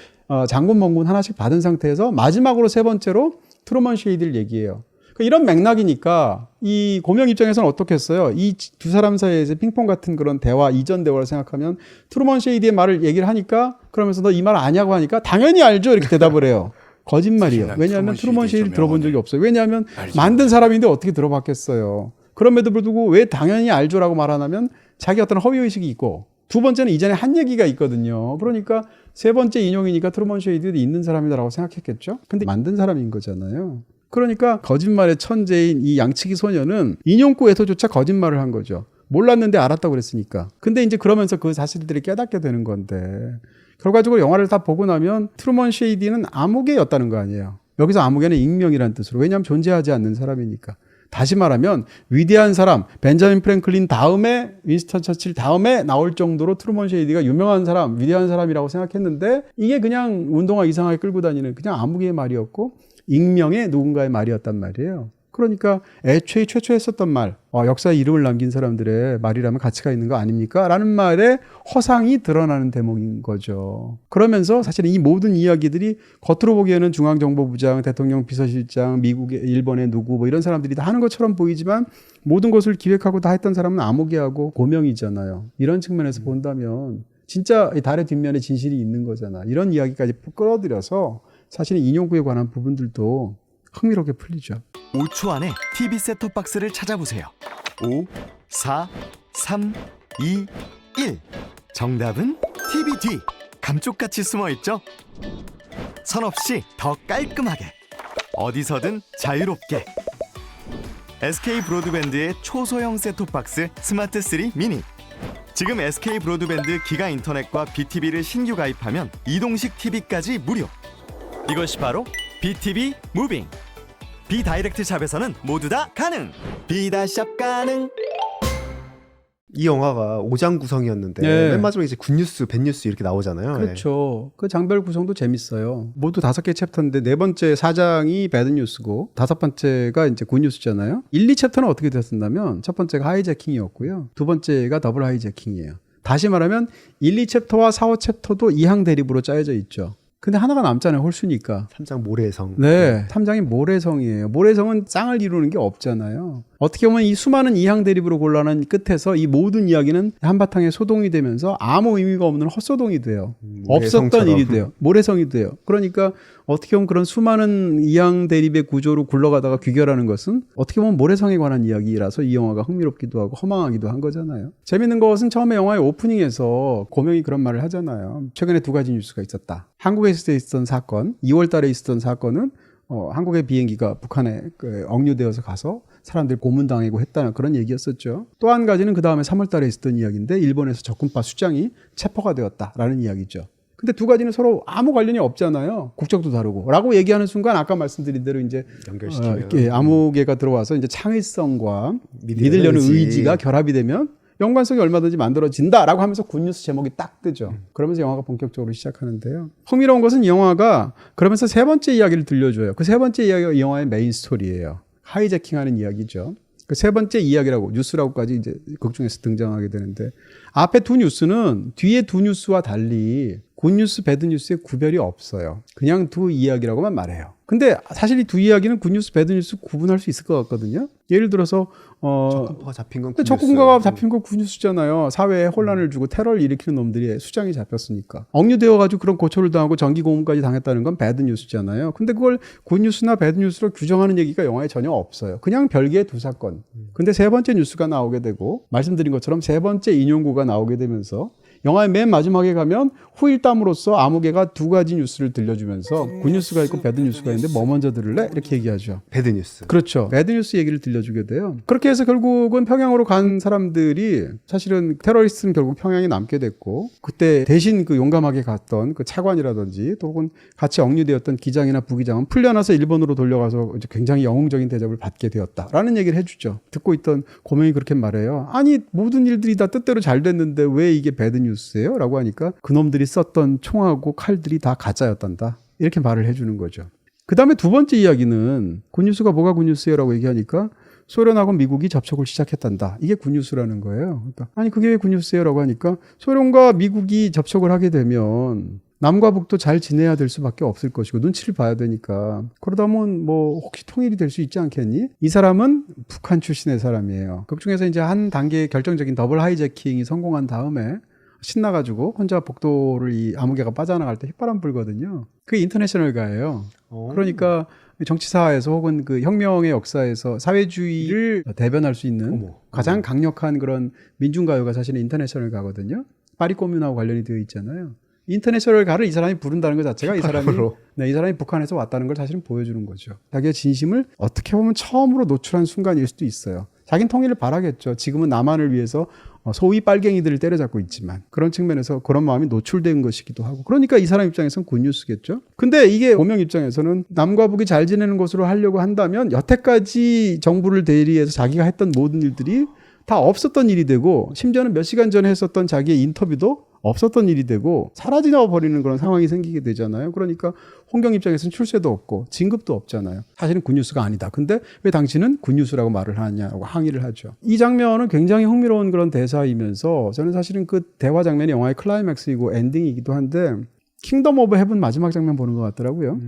장군 멍군 하나씩 받은 상태에서 마지막으로 3번째로 트루먼 셰이디를 얘기해요. 그러니까 이런 맥락이니까 이 고명 입장에서는 어떻겠어요? 이 두 사람 사이에서 핑퐁 같은 그런 대화, 이전 대화를 생각하면 트루먼 셰이디의 말을 얘기를 하니까 그러면서 너 이 말 아냐고 하니까 당연히 알죠 이렇게 대답을 해요. 거짓말이에요. 왜냐하면 트루먼 셰이디 들어본 적이 없어요. 왜냐하면 만든 사람인데 어떻게 들어봤겠어요. 그럼에도 불구하고 왜 당연히 알죠라고 말하냐면 자기 어떤 허위의식이 있고 두 번째는 이전에 한 얘기가 있거든요. 그러니까 3번째 인용이니까 트루먼 셰이디도 있는 사람이다라고 생각했겠죠. 근데 만든 사람인 거잖아요. 그러니까 거짓말의 천재인 이 양치기 소녀는 인용구에서조차 거짓말을 한 거죠. 몰랐는데 알았다고 그랬으니까. 근데 이제 그러면서 그 사실들이 깨닫게 되는 건데 결과적으로 영화를 다 보고 나면 트루먼 셰이디는 아무개였다는 거 아니에요. 여기서 아무개는 익명이라는 뜻으로. 왜냐하면 존재하지 않는 사람이니까. 다시 말하면 위대한 사람 벤자민 프랭클린 다음에 윈스턴 처칠 다음에 나올 정도로 트루먼 셰이디가 유명한 사람 위대한 사람이라고 생각했는데 이게 그냥 운동화 이상하게 끌고 다니는 그냥 아무개의 말이었고 익명의 누군가의 말이었단 말이에요. 그러니까 애초에 최초 했었던 말 역사에 이름을 남긴 사람들의 말이라면 가치가 있는 거 아닙니까? 라는 말에 허상이 드러나는 대목인 거죠. 그러면서 사실 이 모든 이야기들이 겉으로 보기에는 중앙정보부장, 대통령 비서실장, 미국의 일본의 누구 뭐 이런 사람들이 다 하는 것처럼 보이지만 모든 것을 기획하고 다 했던 사람은 아무개하고 고명이잖아요. 이런 측면에서 본다면 진짜 달의 뒷면에 진실이 있는 거잖아. 이런 이야기까지 끌어들여서 사실은 인용구에 관한 부분들도 흥미롭게 풀리죠. 5초 안에 TV 셋톱박스를 찾아보세요. 5, 4, 3, 2, 1. 정답은 TV 뒤. 감쪽같이 숨어있죠? 선 없이 더 깔끔하게. 어디서든 자유롭게. SK 브로드밴드의 초소형 셋톱박스 스마트 3 미니. 지금 SK 브로드밴드 기가 인터넷과 BTV를 신규 가입하면 이동식 TV까지 무료. 이것이 바로 BTV 무빙. 비다이렉트 샵에서는 모두 다 가능. 비다샵 가능. 이 영화가 5장 구성이었는데 네. 맨 마지막에 이제 굿뉴스, 뱃뉴스 이렇게 나오잖아요. 그렇죠. 그 장별 구성도 재밌어요. 모두 5개 챕터인데 네 번째 4장이 배드뉴스고 5번째가 이제 굿뉴스잖아요. 1, 2챕터는 어떻게 됐었냐면 첫 번째가 하이제킹이었고요. 두 번째가 더블 하이제킹이에요. 다시 말하면 1, 2챕터와 4, 5챕터도 이항 대립으로 짜여져 있죠. 근데 하나가 남잖아요. 홀수니까. 3장 모래의 성. 네. 3장이 모래성이에요. 모래성은 쌍을 이루는 게 없잖아요. 어떻게 보면 이 수많은 이항 대립으로 곤란한 끝에서 이 모든 이야기는 한바탕에 소동이 되면서 아무 의미가 없는 헛소동이 돼요. 없었던 일이 돼요. 모래성이 돼요. 그러니까 어떻게 보면 그런 수많은 이항 대립의 구조로 굴러가다가 귀결하는 것은 어떻게 보면 모래성에 관한 이야기라서 이 영화가 흥미롭기도 하고 허망하기도 한 거잖아요. 재밌는 것은 처음에 영화의 오프닝에서 고명이 그런 말을 하잖아요. 최근에 2가지 뉴스가 있었다. 한국에서 있었던 사건, 2월 달에 있었던 사건은 한국의 비행기가 북한에 억류되어서 가서 사람들 고문당하고 했다는 그런 얘기였었죠. 또 한 가지는 그 다음에 3월 달에 있었던 이야기인데 일본에서 적군파 수장이 체포가 되었다라는 이야기죠. 근데 두 가지는 서로 아무 관련이 없잖아요. 국적도 다르고. 라고 얘기하는 순간 아까 말씀드린 대로 이제 연결시키면 암흑개가 들어와서 이제 창의성과 믿으려는 의지가 결합이 되면 연관성이 얼마든지 만들어진다라고 하면서 굿뉴스 제목이 딱 뜨죠. 그러면서 영화가 본격적으로 시작하는데요. 흥미로운 것은 이 영화가 그러면서 세 번째 이야기를 들려줘요. 그 세 번째 이야기가 이 영화의 메인 스토리예요. 하이제킹하는 이야기죠. 그 세 번째 이야기라고 뉴스라고까지 이제 극 중에서 등장하게 되는데 앞에 두 뉴스는 뒤에 두 뉴스와 달리 굿뉴스, 배드뉴스의 구별이 없어요. 그냥 두 이야기라고만 말해요. 근데 사실 이 두 이야기는 굿뉴스, 배드뉴스 구분할 수 있을 것 같거든요. 예를 들어서 적군파가 잡힌 건 굿뉴스. 적군가가 잡힌 건 굿뉴스잖아요. 사회에 혼란을 주고 테러를 일으키는 놈들이 수장이 잡혔으니까. 억류되어가지고 그런 고초를 당하고 전기 고문까지 당했다는 건 배드뉴스잖아요. 근데 그걸 굿뉴스나 배드뉴스로 규정하는 얘기가 영화에 전혀 없어요. 그냥 별개의 두 사건. 근데 세 번째 뉴스가 나오게 되고 말씀드린 것처럼 세 번째 인용구가 나오게 되면서 영화의 맨 마지막에 가면 후일담으로써 아무개가 2가지 뉴스를 들려주면서 굿뉴스가 있고 배드뉴스가 있는데 뭐 먼저 들을래? 이렇게 얘기하죠. 배드뉴스. 그렇죠. 배드뉴스 얘기를 들려주게 돼요. 그렇게 해서 결국은 평양으로 간 사람들이 사실은 테러리스트는 결국 평양에 남게 됐고 그때 대신 그 용감하게 갔던 그 차관이라든지 또 혹은 같이 억류되었던 기장이나 부기장은 풀려나서 일본으로 돌려가서 이제 굉장히 영웅적인 대접을 받게 되었다라는 얘기를 해주죠. 듣고 있던 고명이 그렇게 말해요. 아니 모든 일들이 다 뜻대로 잘 됐는데 왜 이게 배드뉴스예요? 라고 하니까 그놈들이 썼던 총하고 칼들이 다 가짜였단다. 이렇게 말을 해주는 거죠. 그 다음에 두 번째 이야기는 굿뉴스가 뭐가 굿뉴스예요? 라고 얘기하니까 소련하고 미국이 접촉을 시작했단다. 이게 굿뉴스라는 거예요. 그러니까 아니 그게 왜 굿뉴스예요? 라고 하니까 소련과 미국이 접촉을 하게 되면 남과 북도 잘 지내야 될 수밖에 없을 것이고 눈치를 봐야 되니까 그러다 보면 뭐 혹시 통일이 될 수 있지 않겠니? 이 사람은 북한 출신의 사람이에요. 그 중에서 이제 한 단계 결정적인 더블 하이제킹이 성공한 다음에 신나가지고 혼자 복도를 이 아무개가 빠져나갈 때 휘바람 불거든요. 그게 인터내셔널 가예요. 그러니까 정치사에서 혹은 그 혁명의 역사에서 사회주의를 대변할 수 있는 가장 강력한 그런 민중가요가 사실은 인터내셔널 가거든요. 파리 코뮌하고 관련이 되어 있잖아요. 인터내셔널 가를 이 사람이 부른다는 것 자체가 이 사람이 북한에서 왔다는 걸 사실은 보여주는 거죠. 자기의 진심을 어떻게 보면 처음으로 노출한 순간일 수도 있어요. 자기는 통일을 바라겠죠. 지금은 남한을 위해서 소위 빨갱이들을 때려잡고 있지만 그런 측면에서 그런 마음이 노출된 것이기도 하고 그러니까 이 사람 입장에서는 굿뉴스겠죠. 근데 이게 고명 입장에서는 남과 북이 잘 지내는 것으로 하려고 한다면 여태까지 정부를 대리해서 자기가 했던 모든 일들이 다 없었던 일이 되고 심지어는 몇 시간 전에 했었던 자기의 인터뷰도 없었던 일이 되고 사라져 버리는 그런 상황이 생기게 되잖아요. 그러니까 홍경 입장에서는 출세도 없고 진급도 없잖아요. 사실은 굿뉴스가 아니다. 근데 왜 당신은 굿뉴스라고 말을 하냐고 항의를 하죠. 이 장면은 굉장히 흥미로운 그런 대사이면서 저는 사실은 그 대화 장면이 영화의 클라이맥스이고 엔딩이기도 한데 킹덤 오브 헤븐 마지막 장면 보는 것 같더라고요.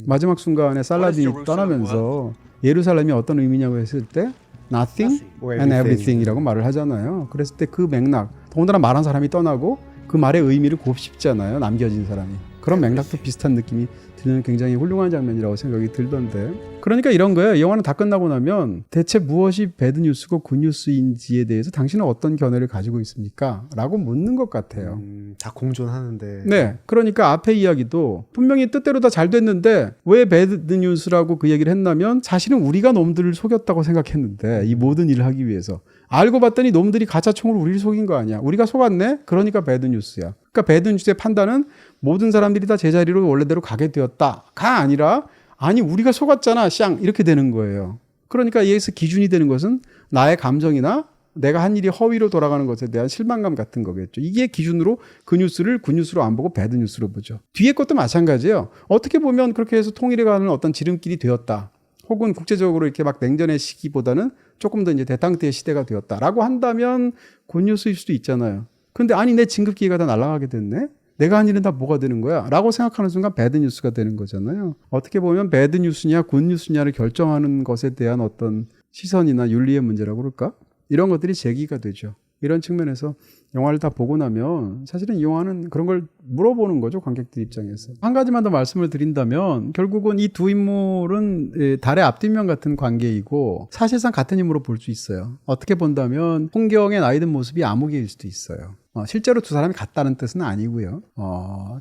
마지막 순간에 살라딘이 떠나면서 예루살렘이 어떤 의미냐고 했을 때 Nothing and everything이라고 말을 하잖아요. 그랬을 때 그 맥락 더군다나 말한 사람이 떠나고 그 말의 의미를 곱씹잖아요. 남겨진 사람이. 그런 맥락도 비슷한 느낌이 드는 굉장히 훌륭한 장면이라고 생각이 들던데. 그러니까 이런 거예요. 영화는 다 끝나고 나면 대체 무엇이 배드뉴스고 굿뉴스인지에 대해서 당신은 어떤 견해를 가지고 있습니까? 라고 묻는 것 같아요. 다 공존하는데. 네. 그러니까 앞에 이야기도 분명히 뜻대로 다 잘 됐는데 왜 배드뉴스라고 그 얘기를 했냐면 사실은 우리가 놈들을 속였다고 생각했는데 이 모든 일을 하기 위해서 알고 봤더니 놈들이 가짜총으로 우리를 속인 거 아니야. 우리가 속았네? 그러니까 배드뉴스야. 그러니까 배드뉴스의 판단은 모든 사람들이 다 제자리로 원래대로 가게 되었다가 아니라 아니 우리가 속았잖아 쌍 이렇게 되는 거예요. 그러니까 여기서 기준이 되는 것은 나의 감정이나 내가 한 일이 허위로 돌아가는 것에 대한 실망감 같은 거겠죠. 이게 기준으로 그 뉴스를 굿뉴스로 안 보고 배드뉴스로 보죠. 뒤에 것도 마찬가지예요. 어떻게 보면 그렇게 해서 통일에 가는 어떤 지름길이 되었다. 혹은 국제적으로 이렇게 막 냉전의 시기보다는 조금 더 이제 대탕트의 시대가 되었다라고 한다면 굿뉴스일 수도 있잖아요. 근데 아니 내 진급기회가 다 날아가게 됐네? 내가 한 일은 다 뭐가 되는 거야? 라고 생각하는 순간 배드뉴스가 되는 거잖아요. 어떻게 보면 배드뉴스냐 굿뉴스냐를 결정하는 것에 대한 어떤 시선이나 윤리의 문제라고 그럴까? 이런 것들이 제기가 되죠. 이런 측면에서 영화를 다 보고 나면 사실은 이 영화는 그런 걸 물어보는 거죠. 관객들 입장에서. 한 가지만 더 말씀을 드린다면 결국은 이 두 인물은 달의 앞뒷면 같은 관계이고 사실상 같은 인물로 볼 수 있어요. 어떻게 본다면 홍경의 나이 든 모습이 암흑일 수도 있어요. 실제로 두 사람이 같다는 뜻은 아니고요.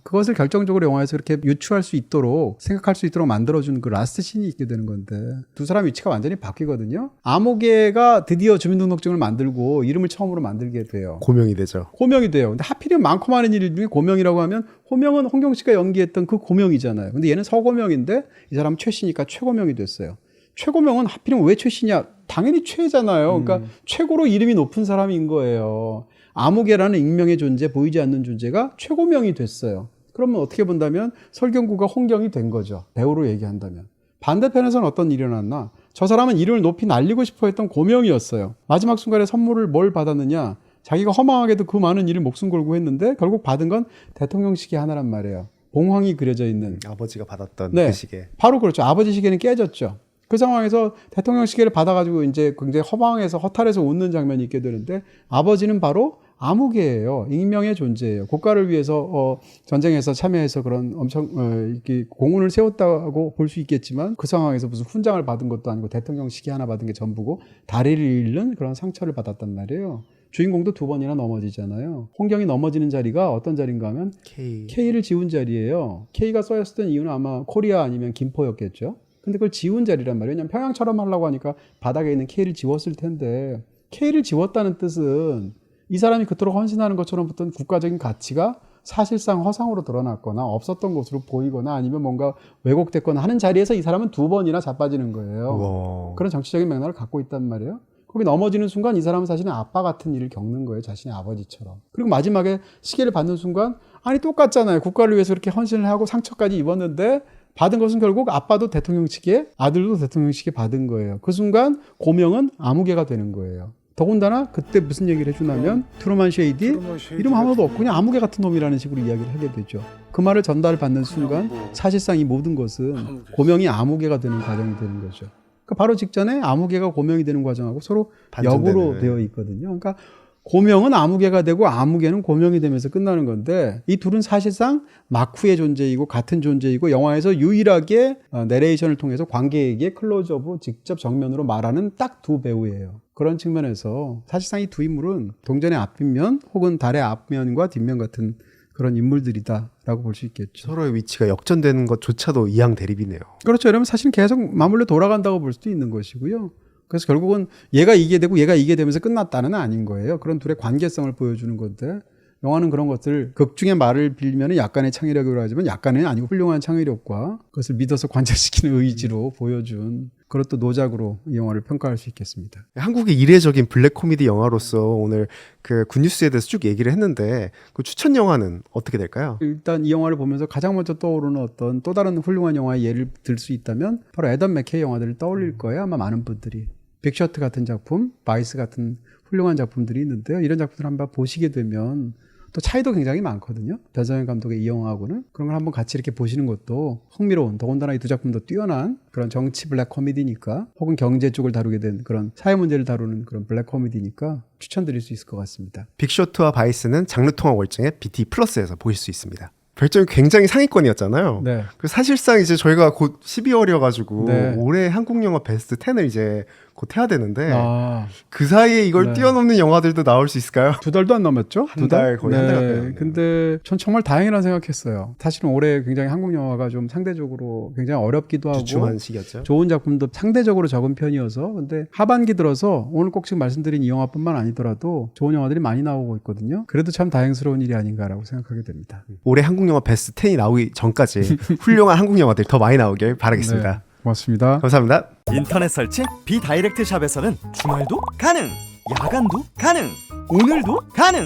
그것을 결정적으로 영화에서 그렇게 유추할 수 있도록 생각할 수 있도록 만들어주는 그 라스트 씬이 있게 되는 건데 두 사람 위치가 완전히 바뀌거든요. 암흑개가 드디어 주민등록증을 만들고 이름을 처음으로 만들게 돼요. 고명이 되죠. 고명이 돼요. 근데 하필이면 많고 많은 일 중에 고명이라고 하면 호명은 홍경 씨가 연기했던 그 고명이잖아요. 근데 얘는 서고명인데 이 사람은 최씨니까 최고명이 됐어요. 최고명은 하필이면 왜 최씨냐? 당연히 최잖아요. 그러니까 최고로 이름이 높은 사람인 거예요. 암흑개라는 익명의 존재, 보이지 않는 존재가 최고명이 됐어요. 그러면 어떻게 본다면 설경구가 홍경이 된 거죠. 배우로 얘기한다면. 반대편에서는 어떤 일이 일어났나? 저 사람은 이름을 높이 날리고 싶어 했던 고명이었어요. 마지막 순간에 선물을 뭘 받았느냐? 자기가 허망하게도 그 많은 일을 목숨 걸고 했는데 결국 받은 건 대통령 시계 하나란 말이에요. 봉황이 그려져 있는. 아버지가 받았던 네, 그 시계. 바로 그렇죠. 아버지 시계는 깨졌죠. 그 상황에서 대통령 시계를 받아가지고 이제 굉장히 허망해서 허탈해서 웃는 장면이 있게 되는데 아버지는 바로 암흑개예요. 익명의 존재예요. 국가를 위해서 전쟁에서 참여해서 그런 엄청 이렇게 공훈을 세웠다고 볼 수 있겠지만 그 상황에서 무슨 훈장을 받은 것도 아니고 대통령 시계 하나 받은 게 전부고 다리를 잃는 그런 상처를 받았단 말이에요. 주인공도 두 번이나 넘어지잖아요. 홍경이 넘어지는 자리가 어떤 자리인가 하면 K를 지운 자리예요. K가 써였던 이유는 아마 코리아 아니면 김포였겠죠. 근데 그걸 지운 자리란 말이에요. 왜냐면 평양처럼 하려고 하니까 바닥에 있는 K를 지웠을 텐데 K를 지웠다는 뜻은 이 사람이 그토록 헌신하는 것처럼 어떤 국가적인 가치가 사실상 허상으로 드러났거나 없었던 것으로 보이거나 아니면 뭔가 왜곡됐거나 하는 자리에서 이 사람은 두 번이나 자빠지는 거예요. 우와. 그런 정치적인 맥락을 갖고 있단 말이에요. 거기 넘어지는 순간 이 사람은 사실은 아빠 같은 일을 겪는 거예요. 자신의 아버지처럼. 그리고 마지막에 시계를 받는 순간 아니 똑같잖아요. 국가를 위해서 그렇게 헌신을 하고 상처까지 입었는데 받은 것은 결국 아빠도 대통령 시계, 아들도 대통령 시계 받은 거예요. 그 순간 고명은 암흑개가 되는 거예요. 더군다나 그때 무슨 얘기를 해주냐면 트루먼 쉐이디 이름 하나도 없고 그냥 암흑개 같은 놈이라는 식으로 이야기를 하게 되죠. 그 말을 전달받는 순간 사실상 이 모든 것은 고명이 암흑개가 되는 과정이 되는 거죠. 그러니까 바로 직전에 암흑개가 고명이 되는 과정하고 서로 역으로 되어 있거든요. 그러니까 고명은 암흑개가 되고 암흑개는 고명이 되면서 끝나는 건데 이 둘은 사실상 마쿠의 존재이고 같은 존재이고 영화에서 유일하게 내레이션을 통해서 관객에게 클로즈업으로 직접 정면으로 말하는 딱 두 배우예요. 그런 측면에서 사실상 이 두 인물은 동전의 앞뒷면 혹은 달의 앞면과 뒷면 같은 그런 인물들이다라고 볼 수 있겠죠. 서로의 위치가 역전되는 것조차도 이양대립이네요. 그렇죠. 이러면 사실은 계속 맞물려 돌아간다고 볼 수도 있는 것이고요. 그래서 결국은 얘가 이게 되고 얘가 이게 되면서 끝났다는 아닌 거예요. 그런 둘의 관계성을 보여주는 건데 영화는 그런 것들 극중의 말을 빌면 약간의 창의력이라고 하지만 약간은 아니고 훌륭한 창의력과 그것을 믿어서 관찰시키는 의지로 보여준 그런 또 노작으로 이 영화를 평가할 수 있겠습니다. 한국의 이례적인 블랙 코미디 영화로서 오늘 그 굿뉴스에 대해서 쭉 얘기를 했는데 그 추천 영화는 어떻게 될까요? 일단 이 영화를 보면서 가장 먼저 떠오르는 어떤 또 다른 훌륭한 영화의 예를 들 수 있다면 바로 애덤 맥케이 영화들을 떠올릴 거예요. 아마 많은 분들이. 빅셔트 같은 작품, 바이스 같은 훌륭한 작품들이 있는데요. 이런 작품들을 한번 보시게 되면 또 차이도 굉장히 많거든요. 변성현 감독의 이 영화하고는. 그런 걸 한번 같이 이렇게 보시는 것도 흥미로운, 더군다나 이 두 작품도 뛰어난 그런 정치 블랙 코미디니까 혹은 경제 쪽을 다루게 된 그런 사회 문제를 다루는 그런 블랙 코미디니까 추천드릴 수 있을 것 같습니다. 빅쇼트와 바이스는 장르 통합 월정의 BT 플러스에서 보실 수 있습니다. 별점이 굉장히 상위권이었잖아요. 네. 그 사실상 이제 저희가 곧 12월이어가지고 네. 올해 한국 영화 베스트 10을 이제 곧 해야 되는데 그 사이에 이걸 네. 뛰어넘는 영화들도 나올 수 있을까요? 2달도 안 남았죠? 한 달 거의 한 달 가까이. 근데 전 정말 다행이라는 생각했어요. 사실은 올해 굉장히 한국 영화가 좀 상대적으로 굉장히 어렵기도 하고 주춤한 시기였죠. 좋은 작품도 상대적으로 적은 편이어서 근데 하반기 들어서 오늘 꼭 지금 말씀드린 이 영화뿐만 아니더라도 좋은 영화들이 많이 나오고 있거든요. 그래도 참 다행스러운 일이 아닌가라고 생각하게 됩니다. 올해 한국 영화 베스트 10이 나오기 전까지 훌륭한 한국 영화들이 더 많이 나오길 바라겠습니다. 네, 고맙습니다. 감사합니다. 인터넷 설치 비다이렉트 샵에서는 주말도 가능, 야간도 가능, 오늘도 가능.